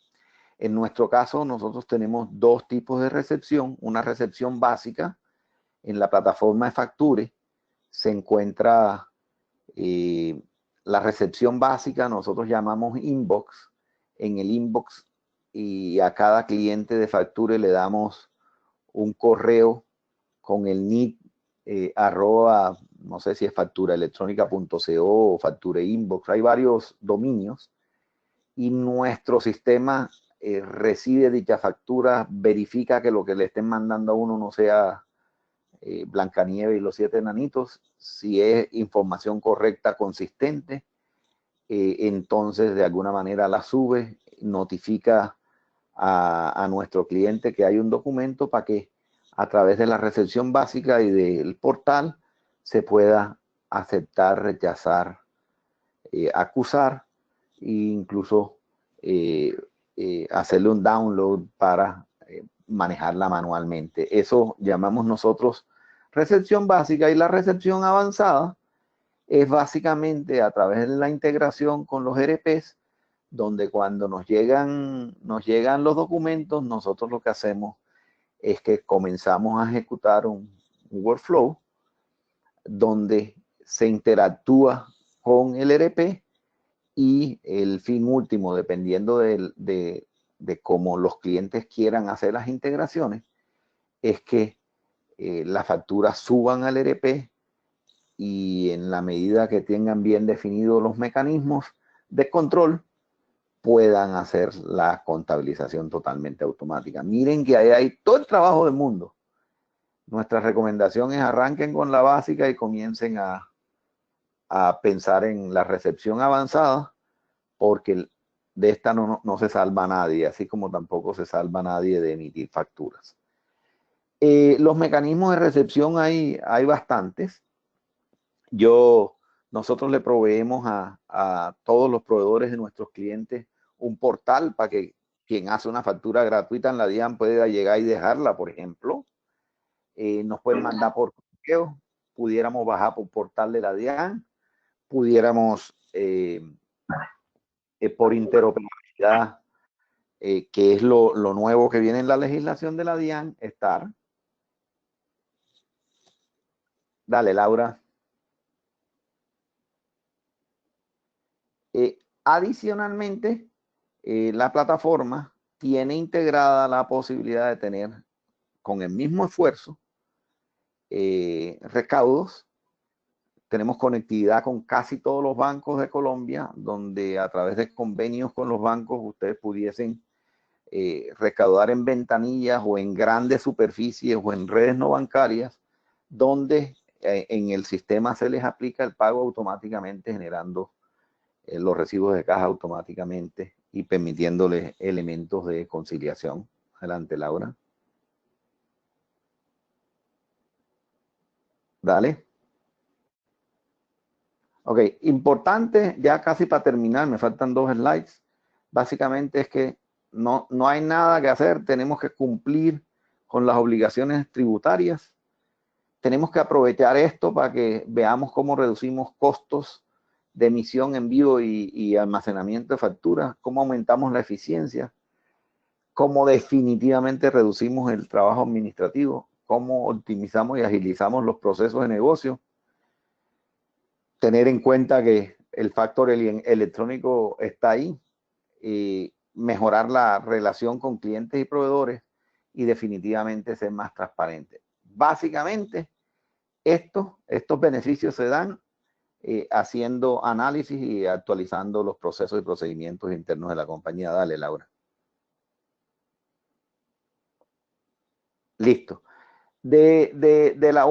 En nuestro caso, nosotros tenemos dos tipos de recepción. Una recepción básica en la plataforma de Facture. Se encuentra la recepción básica, nosotros llamamos inbox. En el inbox y a cada cliente de Facture le damos un correo con el nick arroba, no sé si es facturaelectronica.co o Facture Inbox, hay varios dominios y nuestro sistema recibe dicha factura, verifica que lo que le estén mandando a uno no sea Blancanieves y los 7 enanitos, si es información correcta, consistente, entonces de alguna manera la sube, notifica a nuestro cliente que hay un documento para que a través de la recepción básica y del portal se pueda aceptar, rechazar, acusar e incluso hacerle un download para manejarla manualmente. Eso llamamos nosotros recepción básica, y la recepción avanzada es básicamente a través de la integración con los ERPs, donde cuando nos llegan los documentos, nosotros lo que hacemos es que comenzamos a ejecutar un workflow donde se interactúa con el ERP, y el fin último, dependiendo de cómo los clientes quieran hacer las integraciones, es que las facturas suban al ERP, y en la medida que tengan bien definidos los mecanismos de control, puedan hacer la contabilización totalmente automática. Miren que ahí hay todo el trabajo del mundo. Nuestra recomendación es arranquen con la básica y comiencen a pensar en la recepción avanzada, porque de esta no se salva nadie, así como tampoco se salva nadie de emitir facturas. Los mecanismos de recepción hay bastantes. Nosotros le proveemos a todos los proveedores de nuestros clientes un portal para que quien hace una factura gratuita en la DIAN pueda llegar y dejarla, por ejemplo. Nos pueden mandar por correo, pudiéramos bajar por portal de la DIAN, pudiéramos por interoperabilidad, que es lo nuevo que viene en la legislación de la DIAN, estar. Dale, Laura. Adicionalmente, la plataforma tiene integrada la posibilidad de tener, con el mismo esfuerzo, recaudos. Tenemos conectividad con casi todos los bancos de Colombia, donde a través de convenios con los bancos ustedes pudiesen recaudar en ventanillas o en grandes superficies o en redes no bancarias, donde en el sistema se les aplica el pago automáticamente, generando los recibos de caja automáticamente y permitiéndoles elementos de conciliación. Adelante, Laura. Dale. Ok, importante, ya casi para terminar, me faltan 2 slides. Básicamente es que no hay nada que hacer, tenemos que cumplir con las obligaciones tributarias. Tenemos que aprovechar esto para que veamos cómo reducimos costos de emisión, envío y almacenamiento de facturas, cómo aumentamos la eficiencia, cómo definitivamente reducimos el trabajo administrativo, cómo optimizamos y agilizamos los procesos de negocio. Tener en cuenta que el factor electrónico está ahí, y mejorar la relación con clientes y proveedores, y definitivamente ser más transparente. Básicamente, estos beneficios se dan haciendo análisis y actualizando los procesos y procedimientos internos de la compañía. Dale, Laura. Listo. La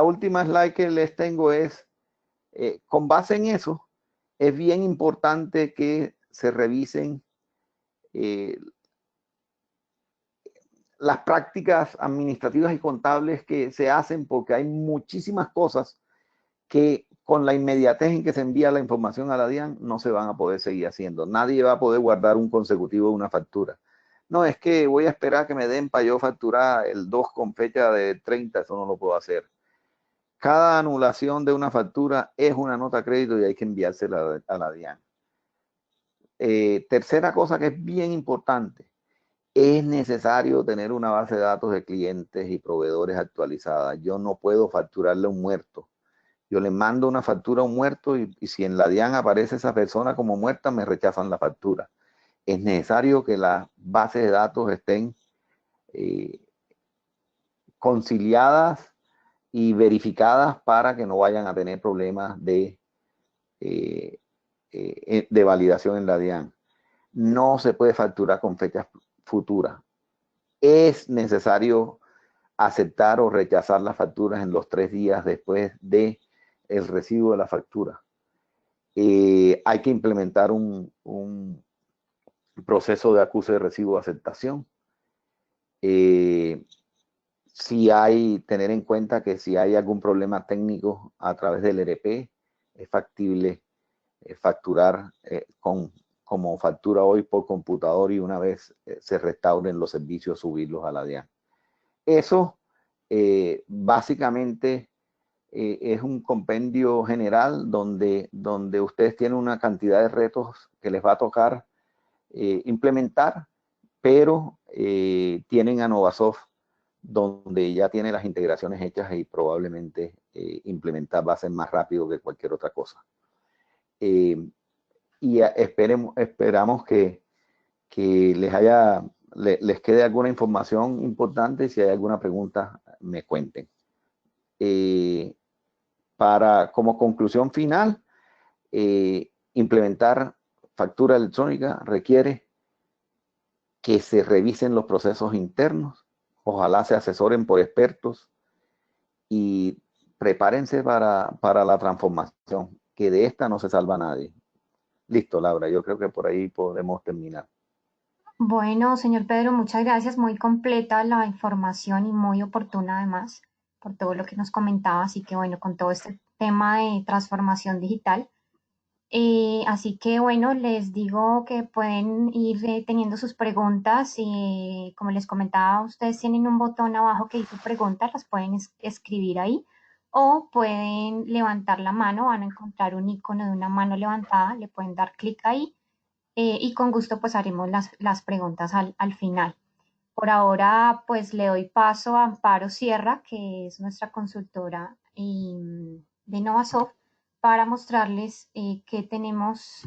última slide que les tengo es, con base en eso, es bien importante que se revisen las prácticas administrativas y contables que se hacen, porque hay muchísimas cosas que con la inmediatez en que se envía la información a la DIAN no se van a poder seguir haciendo. Nadie va a poder guardar un consecutivo de una factura. No, es que voy a esperar que me den para yo facturar el 2 con fecha de 30, eso no lo puedo hacer. Cada anulación de una factura es una nota de crédito y hay que enviársela a la DIAN. Tercera cosa que es bien importante, es necesario tener una base de datos de clientes y proveedores actualizada. Yo no puedo facturarle a un muerto. Yo le mando una factura a un muerto y si en la DIAN aparece esa persona como muerta, me rechazan la factura. Es necesario que las bases de datos estén conciliadas y verificadas para que no vayan a tener problemas de validación en la DIAN. No se puede facturar con fechas futuras. Es necesario aceptar o rechazar las facturas en los 3 días después de el recibo de la factura. Hay que implementar un proceso de acuse de recibo de aceptación. Si tener en cuenta que si hay algún problema técnico a través del ERP, es factible facturar como factura hoy por computador y una vez se restauren los servicios, subirlos a la DIAN. Eso básicamente es un compendio general donde ustedes tienen una cantidad de retos que les va a tocar implementar, pero tienen a Novasoft donde ya tiene las integraciones hechas y probablemente implementar va a ser más rápido que cualquier otra cosa. Y esperamos que les quede alguna información importante. Si hay alguna pregunta, me cuenten. Como conclusión final, implementar factura electrónica requiere que se revisen los procesos internos, ojalá se asesoren por expertos y prepárense para la transformación, que de esta no se salva nadie. Listo, Laura, yo creo que por ahí podemos terminar. Bueno, señor Pedro, muchas gracias. Muy completa la información y muy oportuna además por todo lo que nos comentaba. Así que bueno, con todo este tema de transformación digital. Así que bueno, les digo que pueden ir teniendo sus preguntas. Como les comentaba, ustedes tienen un botón abajo que dice preguntas, las pueden escribir ahí o pueden levantar la mano, van a encontrar un icono de una mano levantada, le pueden dar clic ahí y con gusto pues haremos las preguntas al final. Por ahora pues le doy paso a Amparo Sierra, que es nuestra consultora de Novasoft, para mostrarles qué tenemos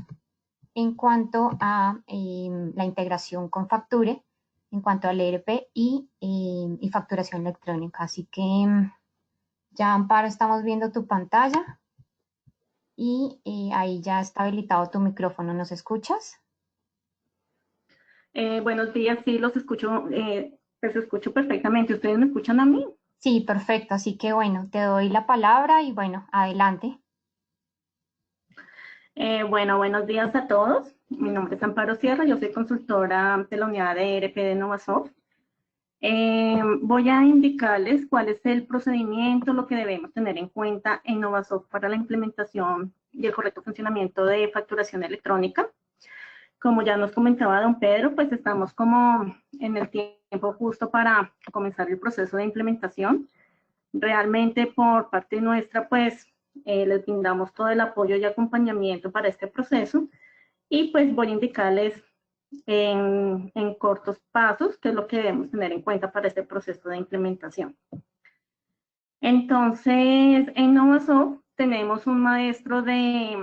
en cuanto a la integración con Facture, en cuanto al ERP y facturación electrónica. Así que ya, Amparo, estamos viendo tu pantalla y ahí ya está habilitado tu micrófono. ¿Nos escuchas? Buenos días, sí, los escucho, pues escucho perfectamente. ¿Ustedes me escuchan a mí? Sí, perfecto. Así que bueno, te doy la palabra y bueno, adelante. Bueno, buenos días a todos. Mi nombre es Amparo Sierra, yo soy consultora de la unidad de ERP de Novasoft. Voy a indicarles cuál es el procedimiento, lo que debemos tener en cuenta en Novasoft para la implementación y el correcto funcionamiento de facturación electrónica. Como ya nos comentaba don Pedro, pues estamos como en el tiempo justo para comenzar el proceso de implementación. Realmente por parte nuestra, pues les brindamos todo el apoyo y acompañamiento para este proceso y pues voy a indicarles en cortos pasos qué es lo que debemos tener en cuenta para este proceso de implementación. Entonces, en Novasoft tenemos un maestro de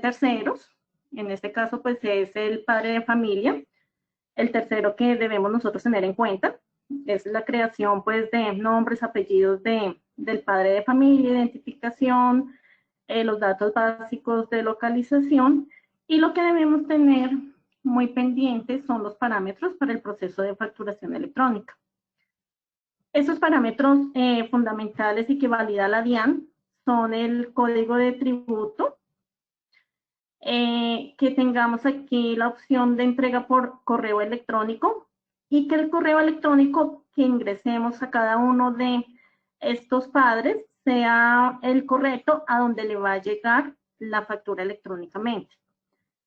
terceros. En este caso, pues es el padre de familia. El tercero que debemos nosotros tener en cuenta es la creación, pues, de nombres, apellidos del padre de familia, identificación, los datos básicos de localización. Y lo que debemos tener muy pendientes son los parámetros para el proceso de facturación electrónica. Esos parámetros fundamentales y que valida la DIAN son el código de tributo, que tengamos aquí la opción de entrega por correo electrónico y que el correo electrónico que ingresemos a cada uno de estos padres sea el correcto a donde le va a llegar la factura electrónicamente.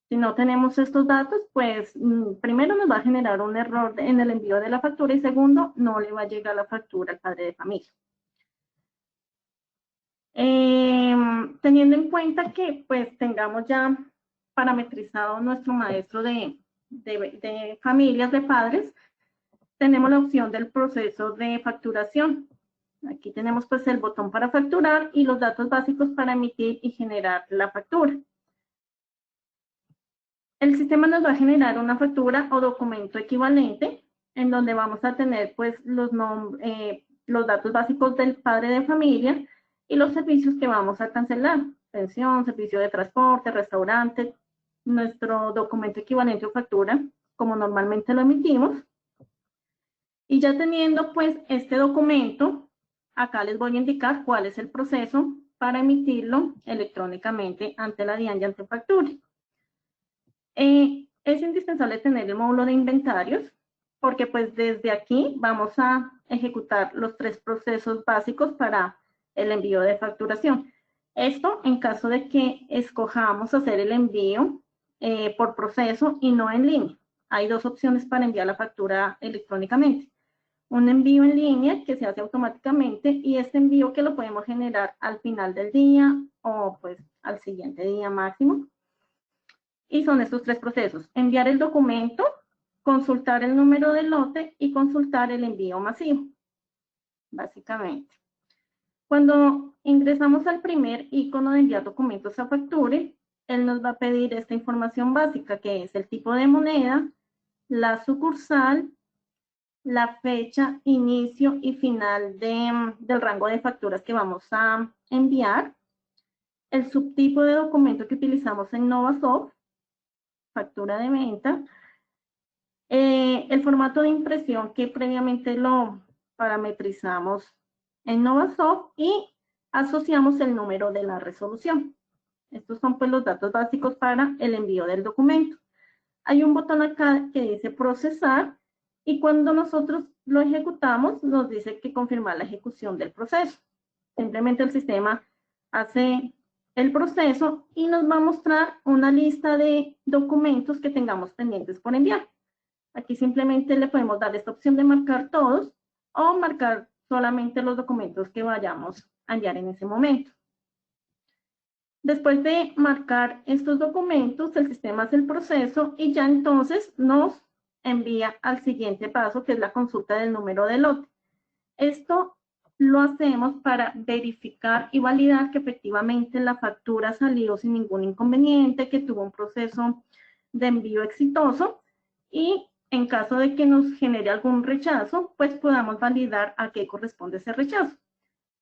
Si no tenemos estos datos, pues primero nos va a generar un error en el envío de la factura y segundo, no le va a llegar la factura al padre de familia. Teniendo en cuenta que pues tengamos ya parametrizado nuestro maestro de familias de padres, tenemos la opción del proceso de facturación. Aquí tenemos pues el botón para facturar y los datos básicos para emitir y generar la factura. El sistema nos va a generar una factura o documento equivalente en donde vamos a tener pues los datos básicos del padre de familia y los servicios que vamos a cancelar, pensión, servicio de transporte, restaurante, nuestro documento equivalente o factura, como normalmente lo emitimos. Y ya teniendo pues este documento, acá les voy a indicar cuál es el proceso para emitirlo electrónicamente ante la DIAN y ante factura. Es indispensable tener el módulo de inventarios porque pues desde aquí vamos a ejecutar los 3 procesos básicos para el envío de facturación. Esto en caso de que escojamos hacer el envío por proceso y no en línea. Hay 2 opciones para enviar la factura electrónicamente. Un envío en línea que se hace automáticamente y este envío que lo podemos generar al final del día o pues al siguiente día máximo. Y son estos 3 procesos: enviar el documento, consultar el número del lote y consultar el envío masivo, básicamente. Cuando ingresamos al primer icono de enviar documentos a Facture, él nos va a pedir esta información básica, que es el tipo de moneda, la sucursal, la fecha, inicio y final del rango de facturas que vamos a enviar, el subtipo de documento que utilizamos en Novasoft, factura de venta, el formato de impresión que previamente lo parametrizamos en Novasoft y asociamos el número de la resolución. Estos son pues los datos básicos para el envío del documento. Hay un botón acá que dice procesar y cuando nosotros lo ejecutamos nos dice que confirmar la ejecución del proceso. Simplemente el sistema hace el proceso y nos va a mostrar una lista de documentos que tengamos pendientes por enviar. Aquí simplemente le podemos dar esta opción de marcar todos o marcar solamente los documentos que vayamos a enviar en ese momento. Después de marcar estos documentos, el sistema hace el proceso y ya entonces nos envía al siguiente paso, que es la consulta del número de lote. Esto lo hacemos para verificar y validar que efectivamente la factura salió sin ningún inconveniente, que tuvo un proceso de envío exitoso y en caso de que nos genere algún rechazo, pues podamos validar a qué corresponde ese rechazo.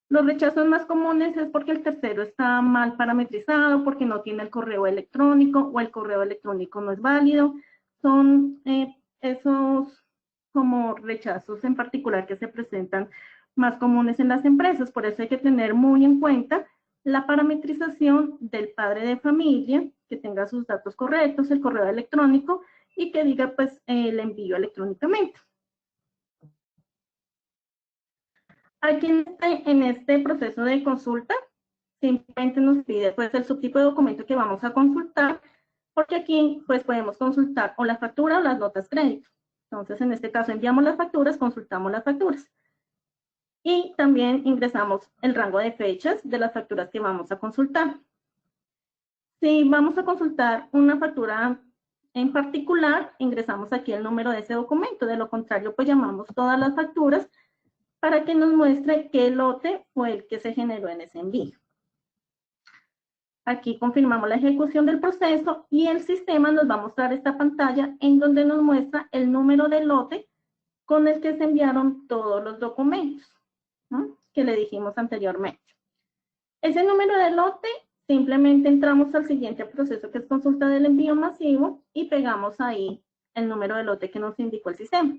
Los rechazos más comunes es porque el tercero está mal parametrizado, porque no tiene el correo electrónico o el correo electrónico no es válido. Son esos como rechazos en particular que se presentan más comunes en las empresas. Por eso hay que tener muy en cuenta la parametrización del padre de familia, que tenga sus datos correctos, el correo electrónico y que diga pues el envío electrónicamente. Aquí en este proceso de consulta, simplemente nos pide pues el subtipo de documento que vamos a consultar, porque aquí pues podemos consultar o la factura o las notas crédito. Entonces, en este caso enviamos las facturas, consultamos las facturas. Y también ingresamos el rango de fechas de las facturas que vamos a consultar. Si vamos a consultar una factura en particular, ingresamos aquí el número de ese documento. De lo contrario, pues llamamos todas las facturas para que nos muestre qué lote fue el que se generó en ese envío. Aquí confirmamos la ejecución del proceso y el sistema nos va a mostrar esta pantalla en donde nos muestra el número de lote con el que se enviaron todos los documentos, ¿no?, que le dijimos anteriormente. Ese número de lote, simplemente entramos al siguiente proceso, que es consulta del envío masivo, y pegamos ahí el número de lote que nos indicó el sistema.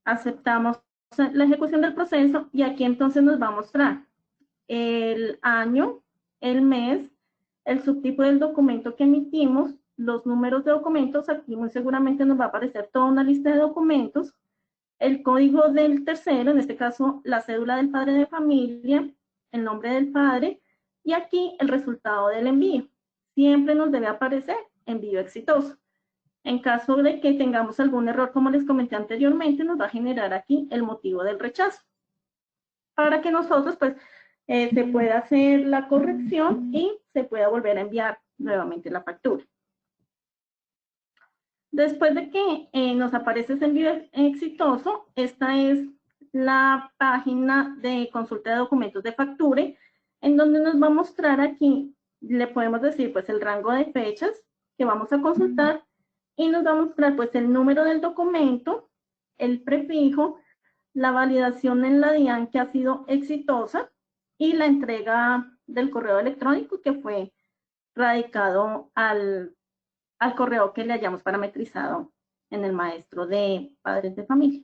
Aceptamos la ejecución del proceso y aquí entonces nos va a mostrar el año, el mes, el subtipo del documento que emitimos, los números de documentos. Aquí muy seguramente nos va a aparecer toda una lista de documentos, el código del tercero, en este caso la cédula del padre de familia, el nombre del padre y aquí el resultado del envío. Siempre nos debe aparecer envío exitoso. En caso de que tengamos algún error, como les comenté anteriormente, nos va a generar aquí el motivo del rechazo, para que nosotros pues se pueda hacer la corrección y se pueda volver a enviar nuevamente la factura. Después de que nos aparece ese envío exitoso, esta es la página de consulta de documentos de Facture, en donde nos va a mostrar aquí, le podemos decir pues el rango de fechas que vamos a consultar, y nos va a mostrar pues el número del documento, el prefijo, la validación en la DIAN que ha sido exitosa y la entrega del correo electrónico que fue radicado al correo que le hayamos parametrizado en el maestro de padres de familia.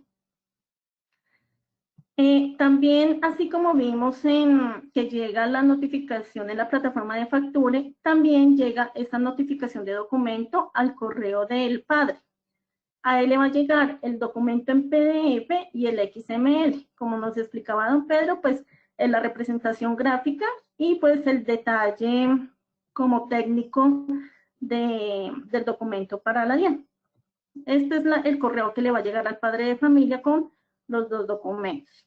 También, así como vimos que llega la notificación en la plataforma de Facture, también llega esta notificación de documento al correo del padre. A él le va a llegar el documento en PDF y el XML. Como nos explicaba don Pedro, pues es la representación gráfica y pues el detalle como técnico del documento para la DIAN. Este es el correo que le va a llegar al padre de familia con los dos documentos.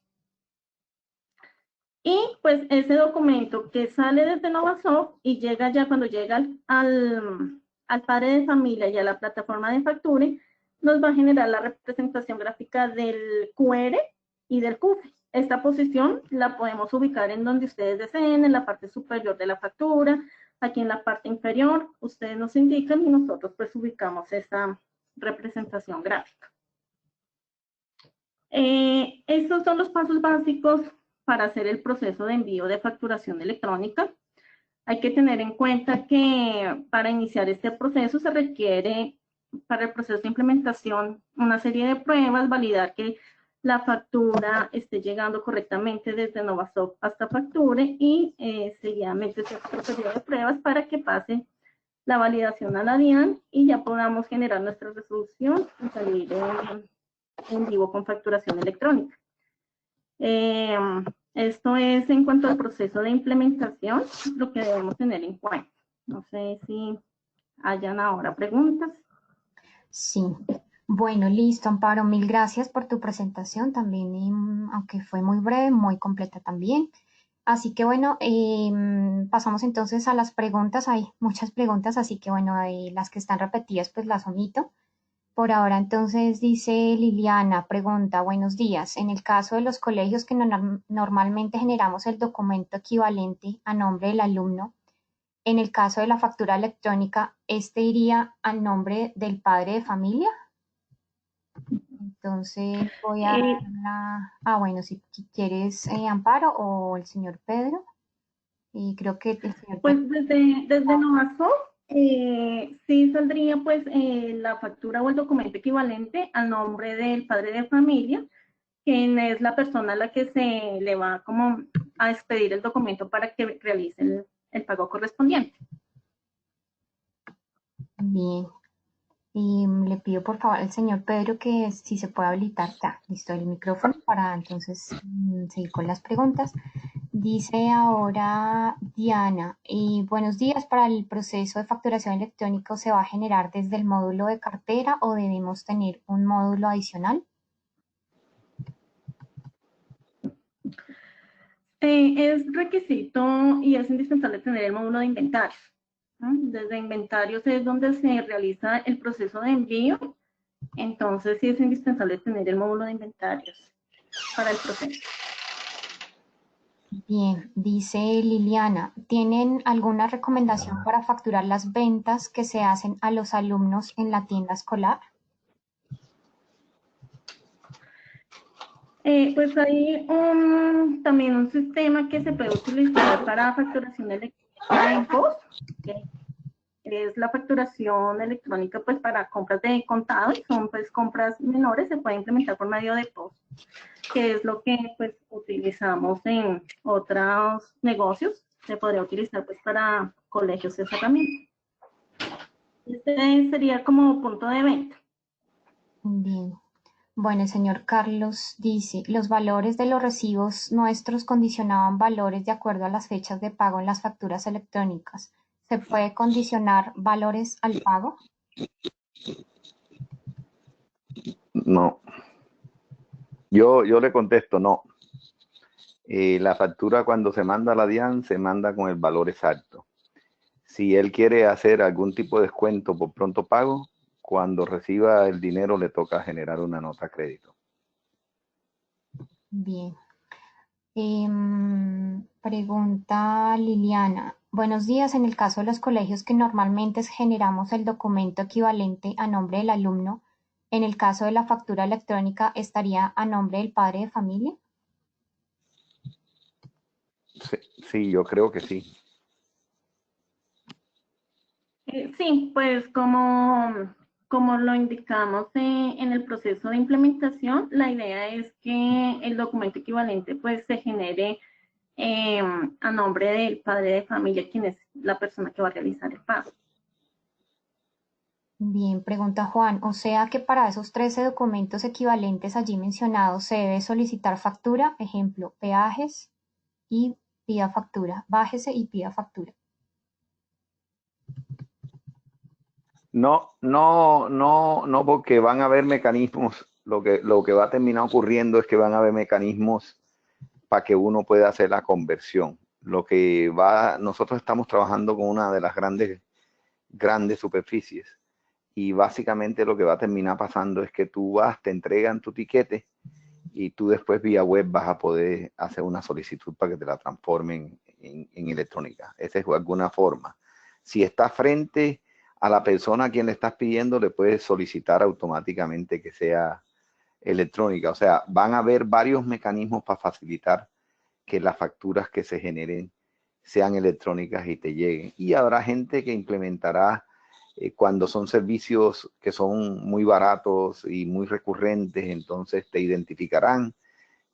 Y pues ese documento que sale desde Novasoft y llega ya cuando llega al padre de familia y a la plataforma de Facture, nos va a generar la representación gráfica del QR y del CUFE. Esta posición la podemos ubicar en donde ustedes deseen, en la parte superior de la factura, aquí en la parte inferior, ustedes nos indican y nosotros pues ubicamos esa representación gráfica. Estos son los pasos básicos para hacer el proceso de envío de facturación electrónica. Hay que tener en cuenta que para iniciar este proceso se requiere, para el proceso de implementación, una serie de pruebas, validar que la factura esté llegando correctamente desde Novasoft hasta Facture y seguidamente se hace otro periodo de pruebas para que pase la validación a la DIAN y ya podamos generar nuestra resolución y salir en vivo con facturación electrónica. Esto es en cuanto al proceso de implementación, lo que debemos tener en cuenta. No sé si hayan ahora preguntas. Sí. Bueno, listo, Amparo. Mil gracias por tu presentación también, aunque fue muy breve, muy completa también. Así que bueno, pasamos entonces a las preguntas. Hay muchas preguntas, así que bueno, las que están repetidas pues las omito. Por ahora entonces dice Liliana, pregunta, buenos días. En el caso de los colegios que normalmente generamos el documento equivalente a nombre del alumno, en el caso de la factura electrónica, ¿este iría al nombre del padre de familia? Entonces voy a dar bueno, si quieres Amparo o el señor Pedro. Y creo que el señor Pues Pedro. desde Novasoft sí saldría pues la factura o el documento equivalente al nombre del padre de familia, quien es la persona a la que se le va como a expedir el documento para que realice el pago correspondiente. Bien. Y le pido por favor al señor Pedro que si se puede habilitar ya, listo, el micrófono para entonces seguir con las preguntas. Dice ahora Diana, buenos días, para el proceso de facturación electrónico ¿se va a generar desde el módulo de cartera o debemos tener un módulo adicional? Es requisito y es indispensable tener el módulo de inventarios. Desde inventarios es donde se realiza el proceso de envío, entonces sí es indispensable tener el módulo de inventarios para el proceso. Bien, dice Liliana, ¿tienen alguna recomendación para facturar las ventas que se hacen a los alumnos en la tienda escolar? Pues hay también un sistema que se puede utilizar para facturación electrónica en POS, que es la facturación electrónica pues para compras de contado, y son pues compras menores, se puede implementar por medio de POS, que es lo que pues utilizamos en otros negocios, se podría utilizar pues para colegios esa herramienta. Este sería como punto de venta. Bien. Bueno, el señor Carlos dice, los valores de los recibos nuestros condicionaban valores de acuerdo a las fechas de pago en las facturas electrónicas. ¿Se puede condicionar valores al pago? No. Yo le contesto, no. La factura cuando se manda a la DIAN se manda con el valor exacto. Si él quiere hacer algún tipo de descuento por pronto pago, cuando reciba el dinero le toca generar una nota a crédito. Bien. Pregunta Liliana. Buenos días. En el caso de los colegios que normalmente generamos el documento equivalente a nombre del alumno, en el caso de la factura electrónica, ¿estaría a nombre del padre de familia? Sí, yo creo que sí. Sí, pues como lo indicamos en el proceso de implementación, la idea es que el documento equivalente pues se genere a nombre del padre de familia, quien es la persona que va a realizar el pago. Bien, pregunta Juan. O sea que para esos 13 documentos equivalentes allí mencionados se debe solicitar factura, ejemplo, peajes y pida factura. Bájese y pida factura. No, no, no, no, porque van a haber mecanismos. Lo que va a terminar ocurriendo es que van a haber mecanismos para que uno pueda hacer la conversión. Nosotros estamos trabajando con una de las grandes superficies y básicamente lo que va a terminar pasando es que tú te entregan tu tiquete y tú después vía web vas a poder hacer una solicitud para que te la transformen en electrónica. Esa es alguna forma. Si estás frente a la persona a quien le estás pidiendo, le puedes solicitar automáticamente que sea electrónica. O sea, van a haber varios mecanismos para facilitar que las facturas que se generen sean electrónicas y te lleguen. Y habrá gente que implementará cuando son servicios que son muy baratos y muy recurrentes, entonces te identificarán,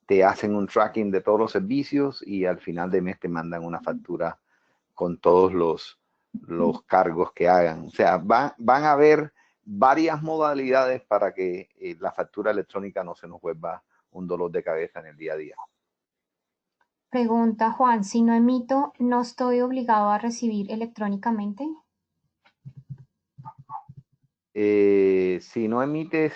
te hacen un tracking de todos los servicios y al final de mes te mandan una factura con todos los cargos que hagan. O sea, van a haber varias modalidades para que la factura electrónica no se nos vuelva un dolor de cabeza en el día a día. Pregunta Juan, si no emito, ¿no estoy obligado a recibir electrónicamente? Si no emites,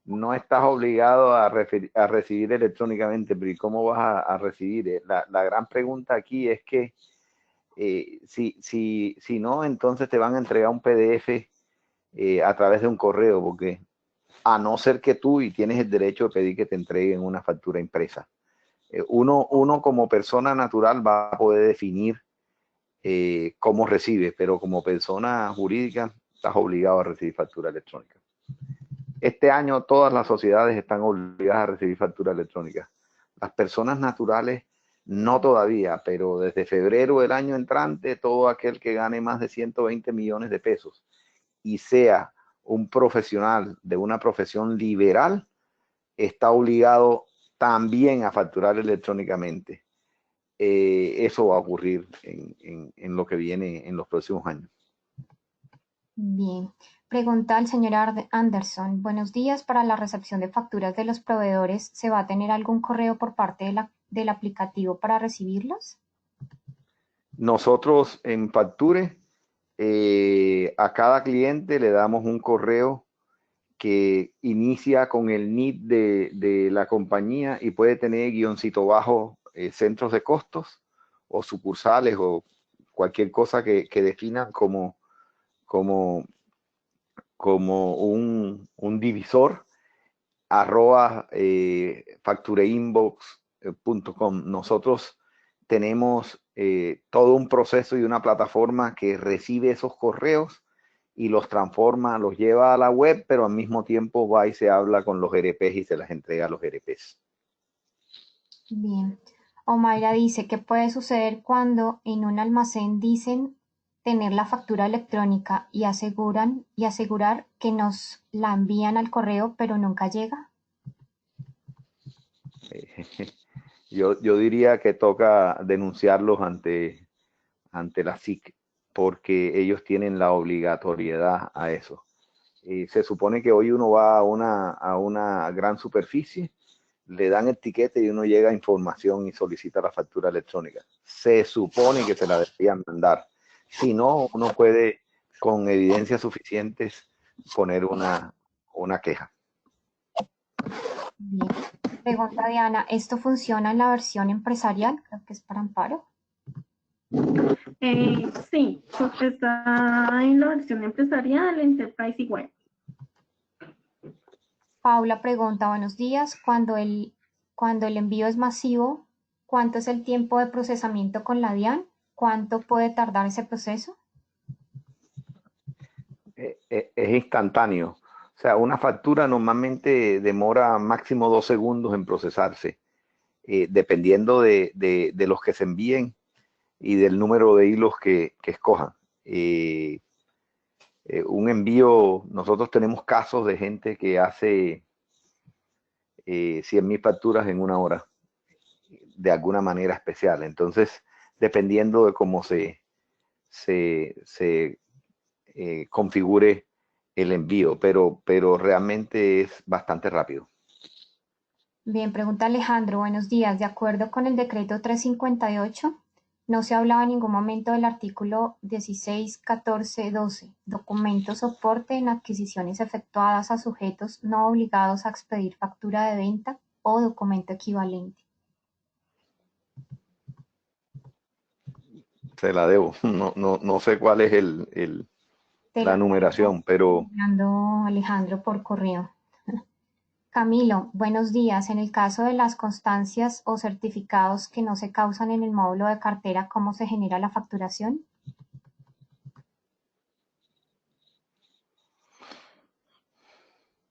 no estás obligado a recibir electrónicamente, pero ¿y cómo vas a recibir? La gran pregunta aquí es que si no, entonces te van a entregar un PDF a través de un correo, porque a no ser que tú y tienes el derecho de pedir que te entreguen una factura impresa. Uno como persona natural va a poder definir cómo recibe, pero como persona jurídica estás obligado a recibir factura electrónica. Este año todas las sociedades están obligadas a recibir factura electrónica. Las personas naturales no todavía, pero desde febrero del año entrante, todo aquel que gane más de 120 millones de pesos y sea un profesional de una profesión liberal, está obligado también a facturar electrónicamente. Eso va a ocurrir en lo que viene en los próximos años. Bien. Pregunta al señor Anderson. Buenos días. Para la recepción de facturas de los proveedores, ¿se va a tener algún correo por parte del aplicativo para recibirlos? Nosotros en Facture, a cada cliente le damos un correo que inicia con el NID de la compañía y puede tener guioncito bajo centros de costos o sucursales o cualquier cosa que definan como un divisor @factureinbox.com. Nosotros tenemos todo un proceso y una plataforma que recibe esos correos y los transforma, los lleva a la web, pero al mismo tiempo va y se habla con los ERPs y se las entrega a los ERPs. Bien. Omaira dice, ¿qué puede suceder cuando en un almacén dicen tener la factura electrónica y asegurar que nos la envían al correo, pero nunca llega? Yo diría que toca denunciarlos ante la SIC, porque ellos tienen la obligatoriedad a eso. Se supone que hoy uno va a una gran superficie, le dan el tiquete y uno llega a información y solicita la factura electrónica. Se supone que se la deberían mandar. Si no, uno puede, con evidencias suficientes, poner una queja. Bien. Pregunta Diana, ¿esto funciona en la versión empresarial? Creo que es para Amparo. Sí, porque está en la versión empresarial, Enterprise y Web. Paula pregunta, buenos días, cuando el envío es masivo, ¿cuánto es el tiempo de procesamiento con la DIAN? ¿Cuánto puede tardar ese proceso? Es instantáneo. O sea, una factura normalmente demora máximo 2 segundos en procesarse, dependiendo de los que se envíen y del número de hilos que escojan. Un envío, nosotros tenemos casos de gente que hace 100,000 facturas en una hora, de alguna manera especial. Entonces, dependiendo de cómo se configure el envío, pero realmente es bastante rápido. Bien, pregunta Alejandro, buenos días. De acuerdo con el decreto 358, no se hablaba en ningún momento del artículo 16, 14, 12, documento soporte en adquisiciones efectuadas a sujetos no obligados a expedir factura de venta o documento equivalente. Se la debo. No sé cuál es Te la lo numeración, pero enviando Alejandro por correo. Camilo, buenos días. En el caso de las constancias o certificados que no se causan en el módulo de cartera, ¿cómo se genera la facturación?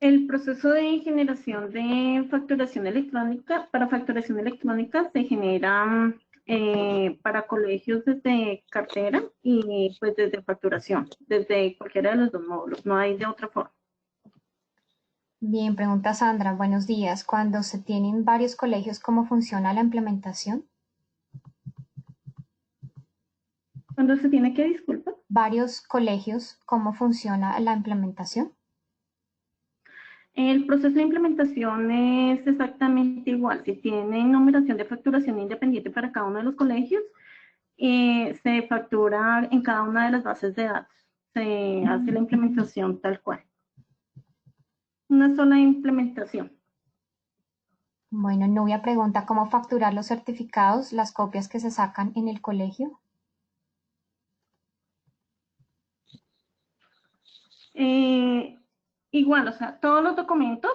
El proceso de generación de facturación electrónica, para facturación electrónica se genera para colegios desde cartera y pues desde facturación, desde cualquiera de los dos módulos, no hay de otra forma. Bien, pregunta Sandra, buenos días. Cuando se tienen varios colegios, ¿cómo funciona la implementación? ¿Cuándo se tiene que disculpar? Varios colegios, ¿cómo funciona la implementación? El proceso de implementación es exactamente igual. Si tienen numeración de facturación independiente para cada uno de los colegios, se factura en cada una de las bases de datos. Se hace la implementación tal cual. Una sola implementación. Bueno, Nubia pregunta, ¿cómo facturar los certificados, las copias que se sacan en el colegio? Igual, o sea, todos los documentos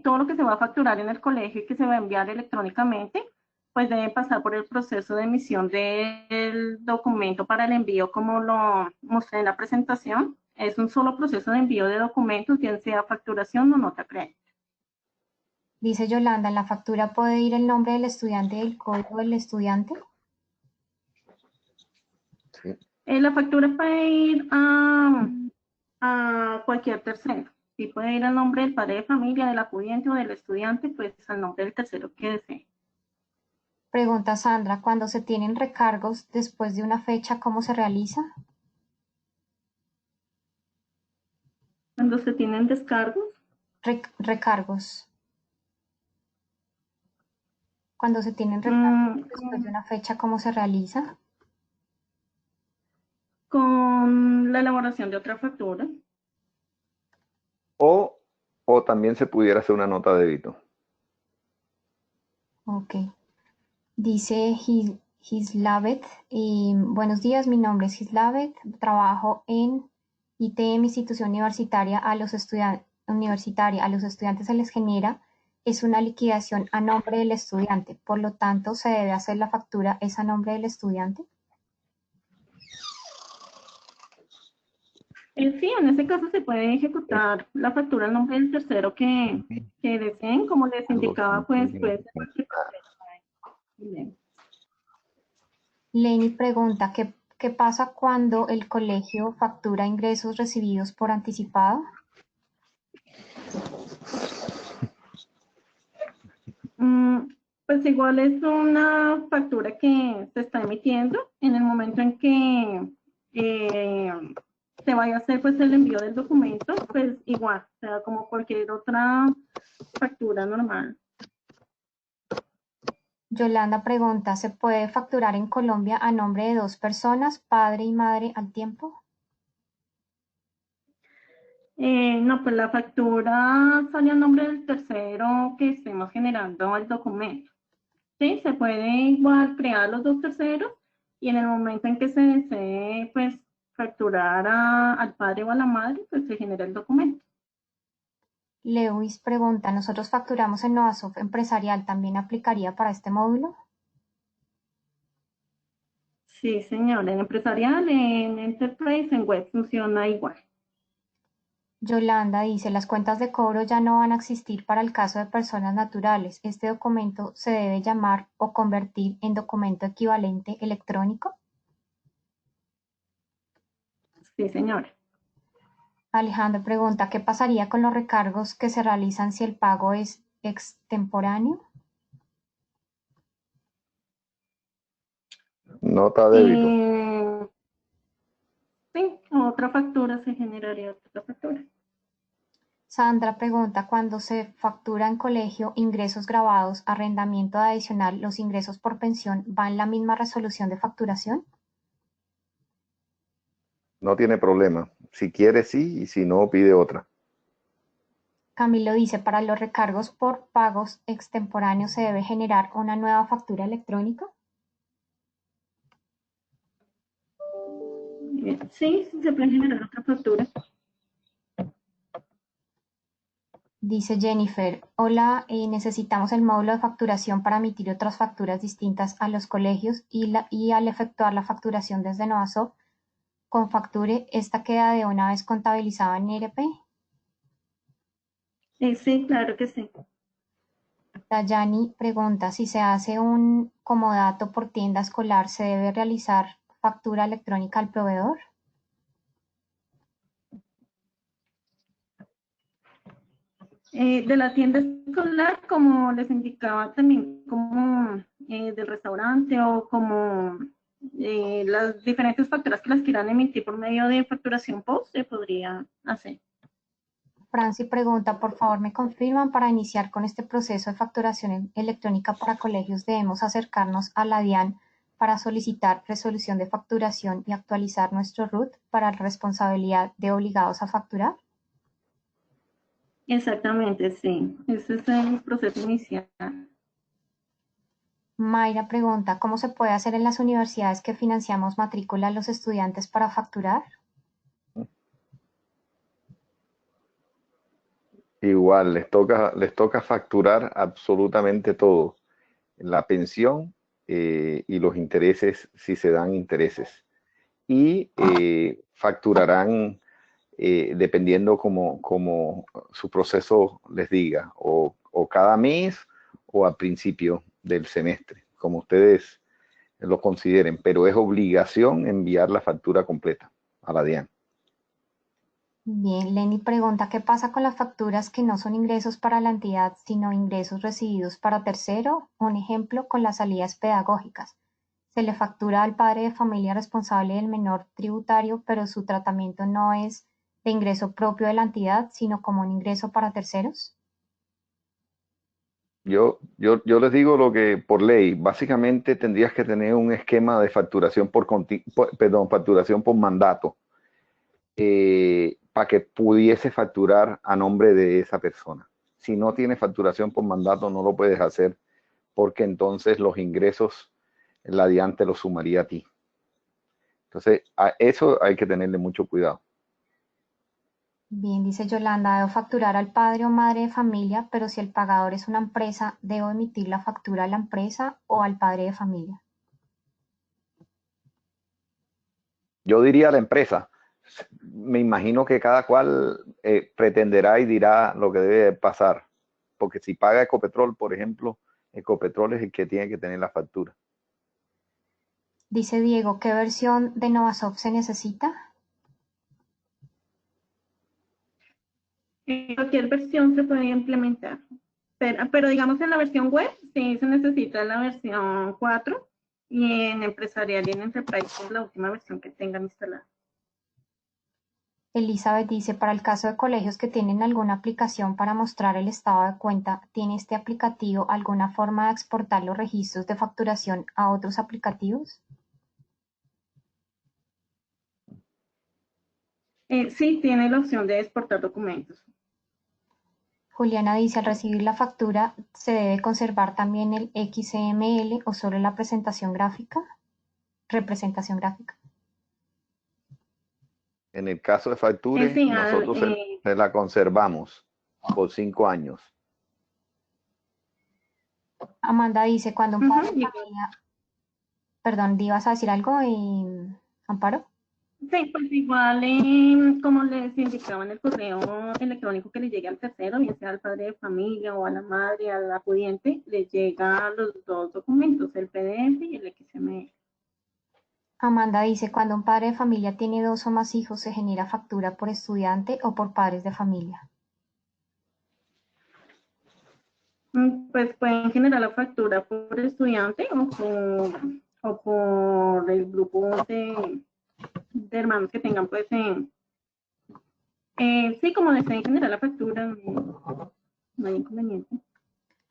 todo lo que se va a facturar en el colegio y que se va a enviar electrónicamente, pues debe pasar por el proceso de emisión del documento para el envío, como lo mostré en la presentación. Es un solo proceso de envío de documentos, bien sea facturación o nota crédito. Dice Yolanda, ¿en la factura puede ir el nombre del estudiante y el código del estudiante? sí. La factura puede ir a cualquier tercero. Si puede ir al nombre del padre de familia, del acudiente o del estudiante, pues al nombre del tercero que desee. Pregunta Sandra, cuando se tienen recargos después de una fecha, ¿cómo se realiza? Cuando se tienen descargos, Recargos. Cuando se tienen recargos después de una fecha, ¿cómo se realiza? con la elaboración de otra factura. O también se pudiera hacer una nota de débito. Ok. Dice Gislavet, buenos días, mi nombre es Gislavet, trabajo en ITM, institución universitaria, a los estudiantes se les genera, es una liquidación a nombre del estudiante, por lo tanto se debe hacer la factura, ¿es a nombre del estudiante? Sí, en ese caso se puede ejecutar la factura al nombre del tercero que deseen, como les Algo que indicaba, no pues tiene puede que ser ver. cualquier proceso. Lenny pregunta, ¿qué pasa cuando el colegio factura ingresos recibidos por anticipado? Pues igual es una factura que se está emitiendo en el momento en que eh, se vaya a hacer pues el envío del documento, pues igual, o sea, como cualquier otra factura normal. Yolanda pregunta, ¿se puede facturar en Colombia a nombre de dos personas, padre y madre al tiempo? No, pues la factura sale a nombre del tercero que estemos generando el documento. Sí, se puede igual crear los dos terceros y en el momento en que se desee pues facturar al padre o a la madre, pues se genera el documento. Lewis pregunta, ¿nosotros facturamos en Novasoft Empresarial? ¿También aplicaría para este módulo? Sí, señor, en empresarial, en enterprise, en web funciona igual. Yolanda dice, las cuentas de cobro ya no van a existir para el caso de personas naturales. ¿Este documento se debe llamar o convertir en documento equivalente electrónico? Sí, señor. Alejandro pregunta, ¿qué pasaría con los recargos que se realizan si el pago es extemporáneo? Nota de débito. Sí, o otra factura, se generaría otra factura. Sandra pregunta, cuando se factura en colegio ingresos grabados, arrendamiento adicional, ¿los ingresos por pensión van en la misma resolución de facturación? No tiene problema. Si quiere, sí, y si no, pide otra. Camilo dice, para los recargos por pagos extemporáneos se debe generar una nueva factura electrónica. Sí, se puede generar otra factura. Dice Jennifer, hola, necesitamos el módulo de facturación para emitir otras facturas distintas a los colegios y al efectuar la facturación desde Novasoft con Facture, ¿esta queda de una vez contabilizada en ERP? Sí, claro que sí. Dayani pregunta, si se hace un comodato por tienda escolar, ¿se debe realizar factura electrónica al proveedor? De la tienda escolar, como les indicaba también, como del restaurante o como las diferentes facturas que las quieran emitir por medio de facturación post, se podría hacer. Franci pregunta, por favor, ¿me confirman para iniciar con este proceso de facturación electrónica para colegios debemos acercarnos a la DIAN para solicitar resolución de facturación y actualizar nuestro RUT para la responsabilidad de obligados a facturar? Exactamente, sí. Ese es el proceso inicial. Mayra pregunta, ¿cómo se puede hacer en las universidades que financiamos matrícula a los estudiantes para facturar? Igual, les toca facturar absolutamente todo. La pensión y los intereses, si se dan intereses. Y facturarán dependiendo como su proceso les diga, o cada mes o al principio del semestre, como ustedes lo consideren, pero es obligación enviar la factura completa a la DIAN. Bien, Lenny pregunta, ¿qué pasa con las facturas que no son ingresos para la entidad, sino ingresos recibidos para tercero? Un ejemplo, con las salidas pedagógicas. Se le factura al padre de familia responsable del menor tributario, pero su tratamiento no es de ingreso propio de la entidad, sino como un ingreso para terceros. Yo les digo lo que por ley, básicamente tendrías que tener un esquema de facturación facturación por mandato, para que pudiese facturar a nombre de esa persona. Si no tiene facturación por mandato, no lo puedes hacer, porque entonces los ingresos la DIAN te los sumaría a ti. Entonces, a eso hay que tenerle mucho cuidado. Bien, dice Yolanda, debo facturar al padre o madre de familia, pero si el pagador es una empresa, ¿debo emitir la factura a la empresa o al padre de familia? Yo diría a la empresa. Me imagino que cada cual pretenderá y dirá lo que debe pasar, porque si paga Ecopetrol, por ejemplo, Ecopetrol es el que tiene que tener la factura. Dice Diego, ¿qué versión de Novasoft se necesita? Cualquier versión se puede implementar, pero digamos en la versión web sí se necesita la versión 4 y en empresarial y en enterprise es la última versión que tengan instalada. Elizabeth dice, para el caso de colegios que tienen alguna aplicación para mostrar el estado de cuenta, ¿tiene este aplicativo alguna forma de exportar los registros de facturación a otros aplicativos? Sí, tiene la opción de exportar documentos. Juliana dice, al recibir la factura, ¿se debe conservar también el XML o solo la representación gráfica? En el caso de facture, Sí, nosotros se la conservamos por 5 años. Amanda dice, cuando un padre de familia... Perdón, ¿ibas a decir algo, Amparo? Sí, pues igual, como les indicaba en el correo electrónico que le llegue al tercero, bien sea al padre de familia o a la madre, al acudiente, le llegan los dos documentos, el PDF y el XML. Amanda dice, cuando un padre de familia tiene 2 o más hijos, ¿se genera factura por estudiante o por padres de familia? Pues pueden generar la factura por estudiante o por el grupo de hermanos que tengan, pues, sí, como deseen generar la factura, no hay inconveniente.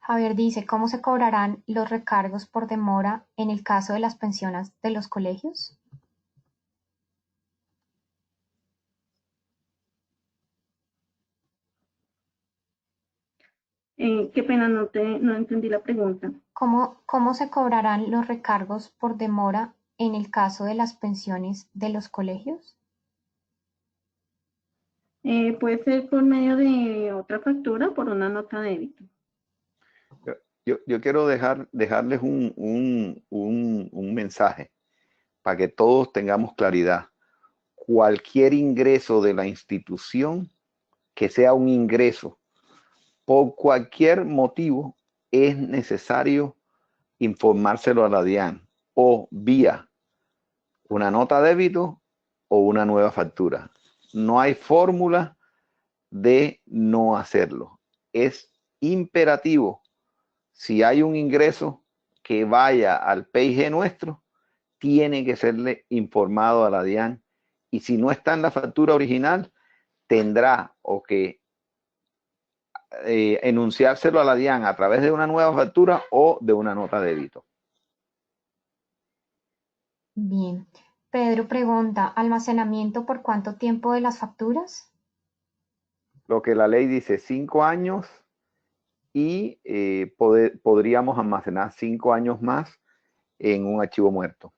Javier dice, ¿cómo se cobrarán los recargos por demora en el caso de las pensiones de los colegios? Qué pena, no entendí la pregunta. ¿Cómo se cobrarán los recargos por demora en el caso de las pensiones de los colegios? Puede ser por medio de otra factura, por una nota de débito. Yo quiero dejarles un mensaje para que todos tengamos claridad. Cualquier ingreso de la institución, que sea un ingreso, por cualquier motivo, es necesario informárselo a la DIAN o vía una nota de débito o una nueva factura. No hay fórmula de no hacerlo. Es imperativo. Si hay un ingreso que vaya al PIG nuestro, tiene que serle informado a la DIAN. Y si no está en la factura original, tendrá o que enunciárselo a la DIAN a través de una nueva factura o de una nota de débito. Bien. Pedro pregunta, ¿almacenamiento por cuánto tiempo de las facturas? Lo que la ley dice, 5 años y podríamos almacenar 5 años más en un archivo muerto.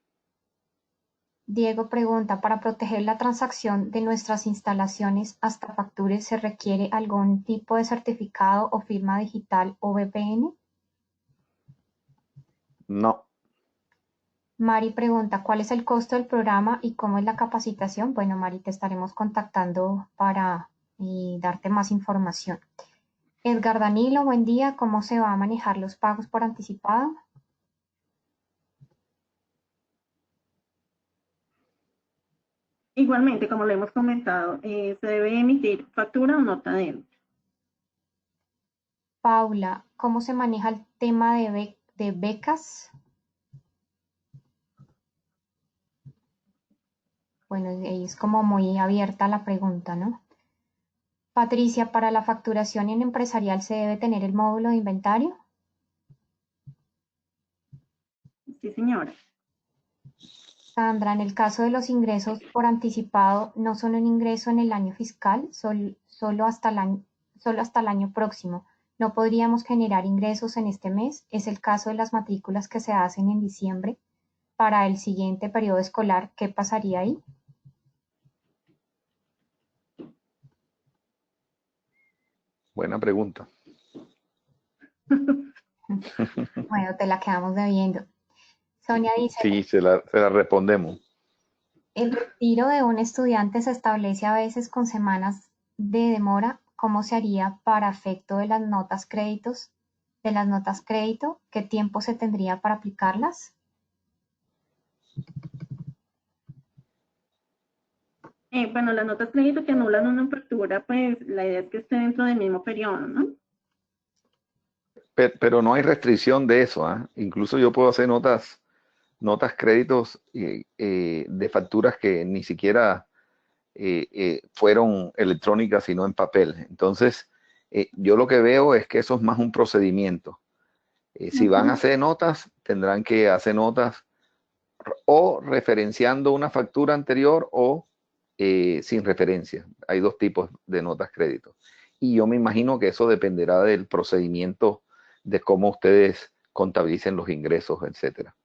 Diego pregunta, ¿para proteger la transacción de nuestras instalaciones hasta facturas se requiere algún tipo de certificado o firma digital o VPN? No. Mari pregunta, ¿cuál es el costo del programa y cómo es la capacitación? Bueno, Mari, te estaremos contactando para darte más información. Edgar Danilo, buen día. ¿Cómo se va a manejar los pagos por anticipado? Igualmente, como lo hemos comentado, se debe emitir factura o nota de débito. Paula, ¿cómo se maneja el tema de becas? Bueno, es como muy abierta la pregunta, ¿no? Patricia, ¿para la facturación en empresarial se debe tener el módulo de inventario? Sí, señora. Sandra, en el caso de los ingresos por anticipado, no son un ingreso en el año fiscal, solo hasta el año próximo. ¿No podríamos generar ingresos en este mes? Es el caso de las matrículas que se hacen en diciembre para el siguiente periodo escolar. ¿Qué pasaría ahí? Buena pregunta. Bueno, te la quedamos debiendo. Sonia dice, Sí, se la respondemos. el retiro de un estudiante se establece a veces con semanas de demora. ¿Cómo se haría para efecto de las notas crédito? ¿Qué tiempo se tendría para aplicarlas? Bueno, las notas crédito que anulan una factura, pues la idea es que esté dentro del mismo periodo, ¿no? Pero no hay restricción de eso, ¿eh? Incluso yo puedo hacer notas créditos de facturas que ni siquiera fueron electrónicas, sino en papel. Entonces, yo lo que veo es que eso es más un procedimiento. Si van a hacer notas, tendrán que hacer notas o referenciando una factura anterior o sin referencia. Hay dos tipos de notas crédito. Y yo me imagino que eso dependerá del procedimiento de cómo ustedes contabilicen los ingresos, etcétera.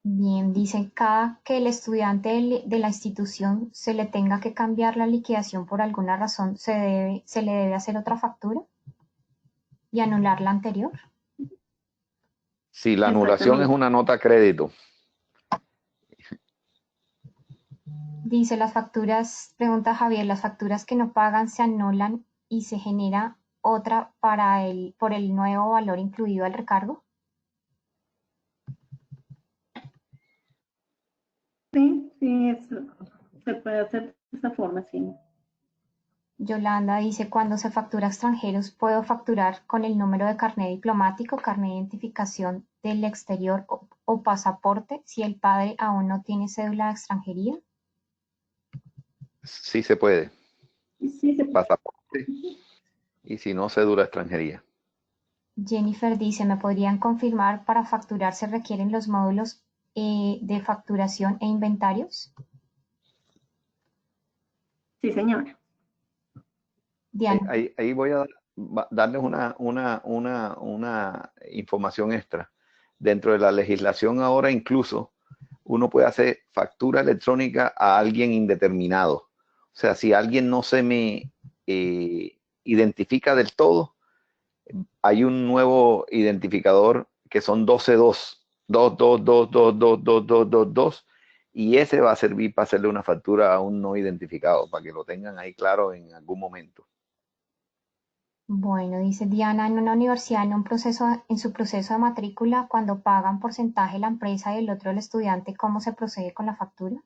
Bien, dicen cada que el estudiante de la institución se le tenga que cambiar la liquidación por alguna razón, se le debe hacer otra factura y anular la anterior. Si la anulación es una nota crédito. Dice las facturas, pregunta Javier, las facturas que no pagan se anulan y se genera otra por el nuevo valor incluido al recargo. Sí, eso se puede hacer de esa forma, sí. Yolanda dice, cuando se factura a extranjeros, ¿puedo facturar con el número de carnet diplomático, carnet de identificación del exterior o pasaporte si el padre aún no tiene cédula de extranjería? Sí se puede. Sí, se Pasaporte y si no, cédula de extranjería. Jennifer dice, ¿me podrían confirmar para facturar se requieren los módulos de facturación e inventarios? sí, señora. Diana. Ahí voy a darles una información extra. Dentro de la legislación ahora incluso uno puede hacer factura electrónica a alguien indeterminado. O sea, si alguien no se me identifica del todo, hay un nuevo identificador que son 12.2, y ese va a servir para hacerle una factura a un no identificado, para que lo tengan ahí claro en algún momento. Bueno, dice Diana, en una universidad, en su proceso de matrícula, cuando pagan porcentaje la empresa y el otro el estudiante, ¿cómo se procede con la factura?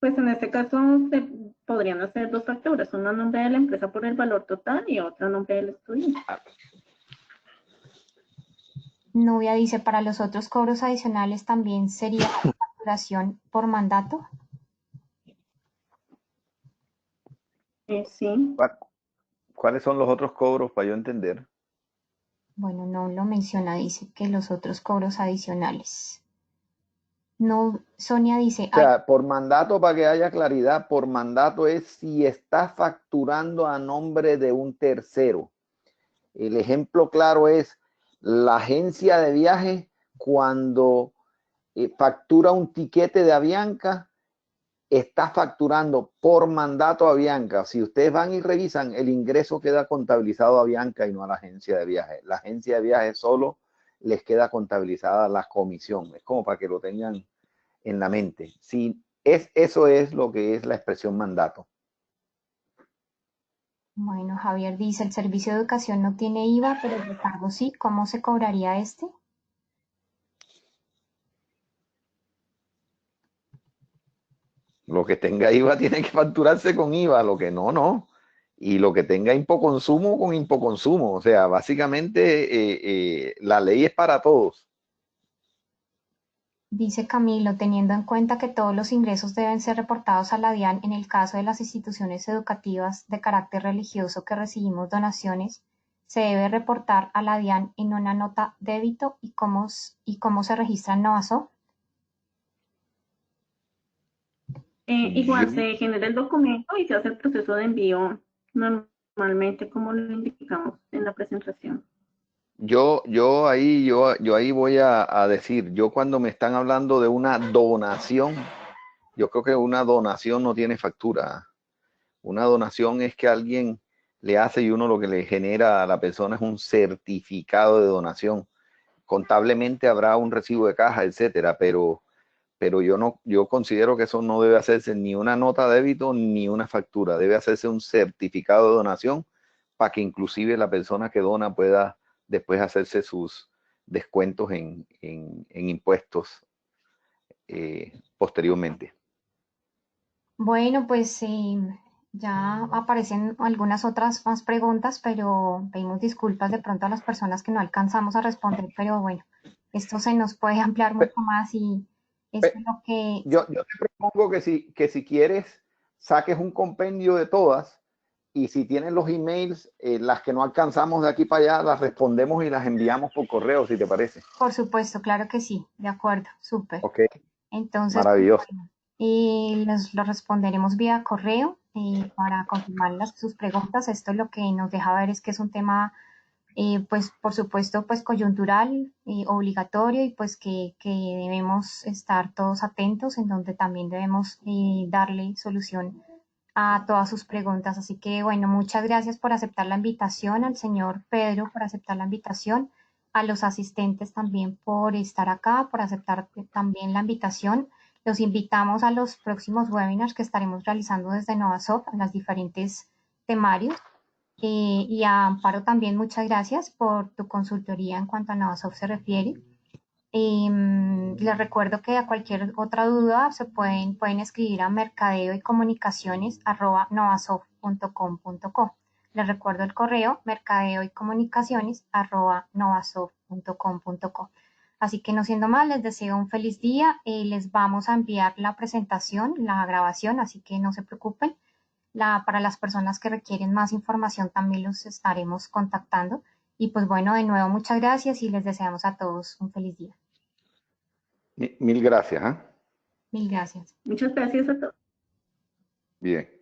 Pues en este caso se podrían hacer dos facturas, una a nombre de la empresa por el valor total y otra a nombre del estudiante. Nubia dice, para los otros cobros adicionales también sería facturación por mandato. Sí. ¿Cuáles son los otros cobros para yo entender? Bueno, no lo menciona, dice que los otros cobros adicionales. No, Sonia dice, O sea, por mandato, para que haya claridad, por mandato es si está facturando a nombre de un tercero. El ejemplo claro es la agencia de viajes cuando factura un tiquete de Avianca, está facturando por mandato a Avianca. Si ustedes van y revisan, el ingreso queda contabilizado a Avianca y no a la agencia de viajes. La agencia de viajes solo les queda contabilizada la comisión. Es como para que lo tengan en la mente. Si eso es lo que es la expresión mandato. bueno, Javier dice, el servicio de educación no tiene IVA, pero el recargo sí. ¿Cómo se cobraría este? Lo que tenga IVA tiene que facturarse con IVA, lo que no, no. Y lo que tenga impoconsumo con impoconsumo. O sea, básicamente la ley es para todos. Dice Camilo, teniendo en cuenta que todos los ingresos deben ser reportados a la DIAN en el caso de las instituciones educativas de carácter religioso que recibimos donaciones, se debe reportar a la DIAN en una nota débito y cómo se registra en Novasoft. Igual se genera el documento y se hace el proceso de envío normalmente como lo indicamos en la presentación. Yo ahí voy a decir, yo cuando me están hablando de una donación, yo creo que una donación no tiene factura. Una donación es que alguien le hace y uno lo que le genera a la persona es un certificado de donación. Contablemente habrá un recibo de caja, etcétera, pero yo considero que eso no debe hacerse ni una nota de débito ni una factura. Debe hacerse un certificado de donación para que inclusive la persona que dona pueda después hacerse sus descuentos en impuestos posteriormente. Bueno, pues ya aparecen algunas otras más preguntas, pero pedimos disculpas de pronto a las personas que no alcanzamos a responder, pero bueno, esto se nos puede ampliar mucho más y esto es lo que... Yo te propongo que si quieres saques un compendio de todas, y si tienes los emails, las que no alcanzamos de aquí para allá, las respondemos y las enviamos por correo, si te parece. Por supuesto, claro que sí, de acuerdo, súper. Ok, Entonces, maravilloso. bueno, lo responderemos vía correo para confirmar sus preguntas. Esto lo que nos deja ver es que es un tema, pues, por supuesto, pues coyuntural, obligatorio y pues que debemos estar todos atentos, en donde también debemos darle solución a todas sus preguntas. Así que, bueno, muchas gracias por aceptar la invitación, al señor Pedro por aceptar la invitación, a los asistentes también por estar acá, por aceptar también la invitación. Los invitamos a los próximos webinars que estaremos realizando desde Novasoft en las diferentes temarios. Y a Amparo también muchas gracias por tu consultoría en cuanto a Novasoft se refiere. Les recuerdo que a cualquier otra duda pueden escribir a mercadeo y comunicaciones @novasoft.com.co. Les recuerdo el correo mercadeoycomunicaciones@novasoft.com.co. Así que no siendo más, les deseo un feliz día. Les vamos a enviar la presentación, la grabación, así que no se preocupen. Para las personas que requieren más información también los estaremos contactando. Y pues bueno, de nuevo muchas gracias y les deseamos a todos un feliz día. Mil gracias, ¿eh? Mil gracias. Muchas gracias a todos. Bien.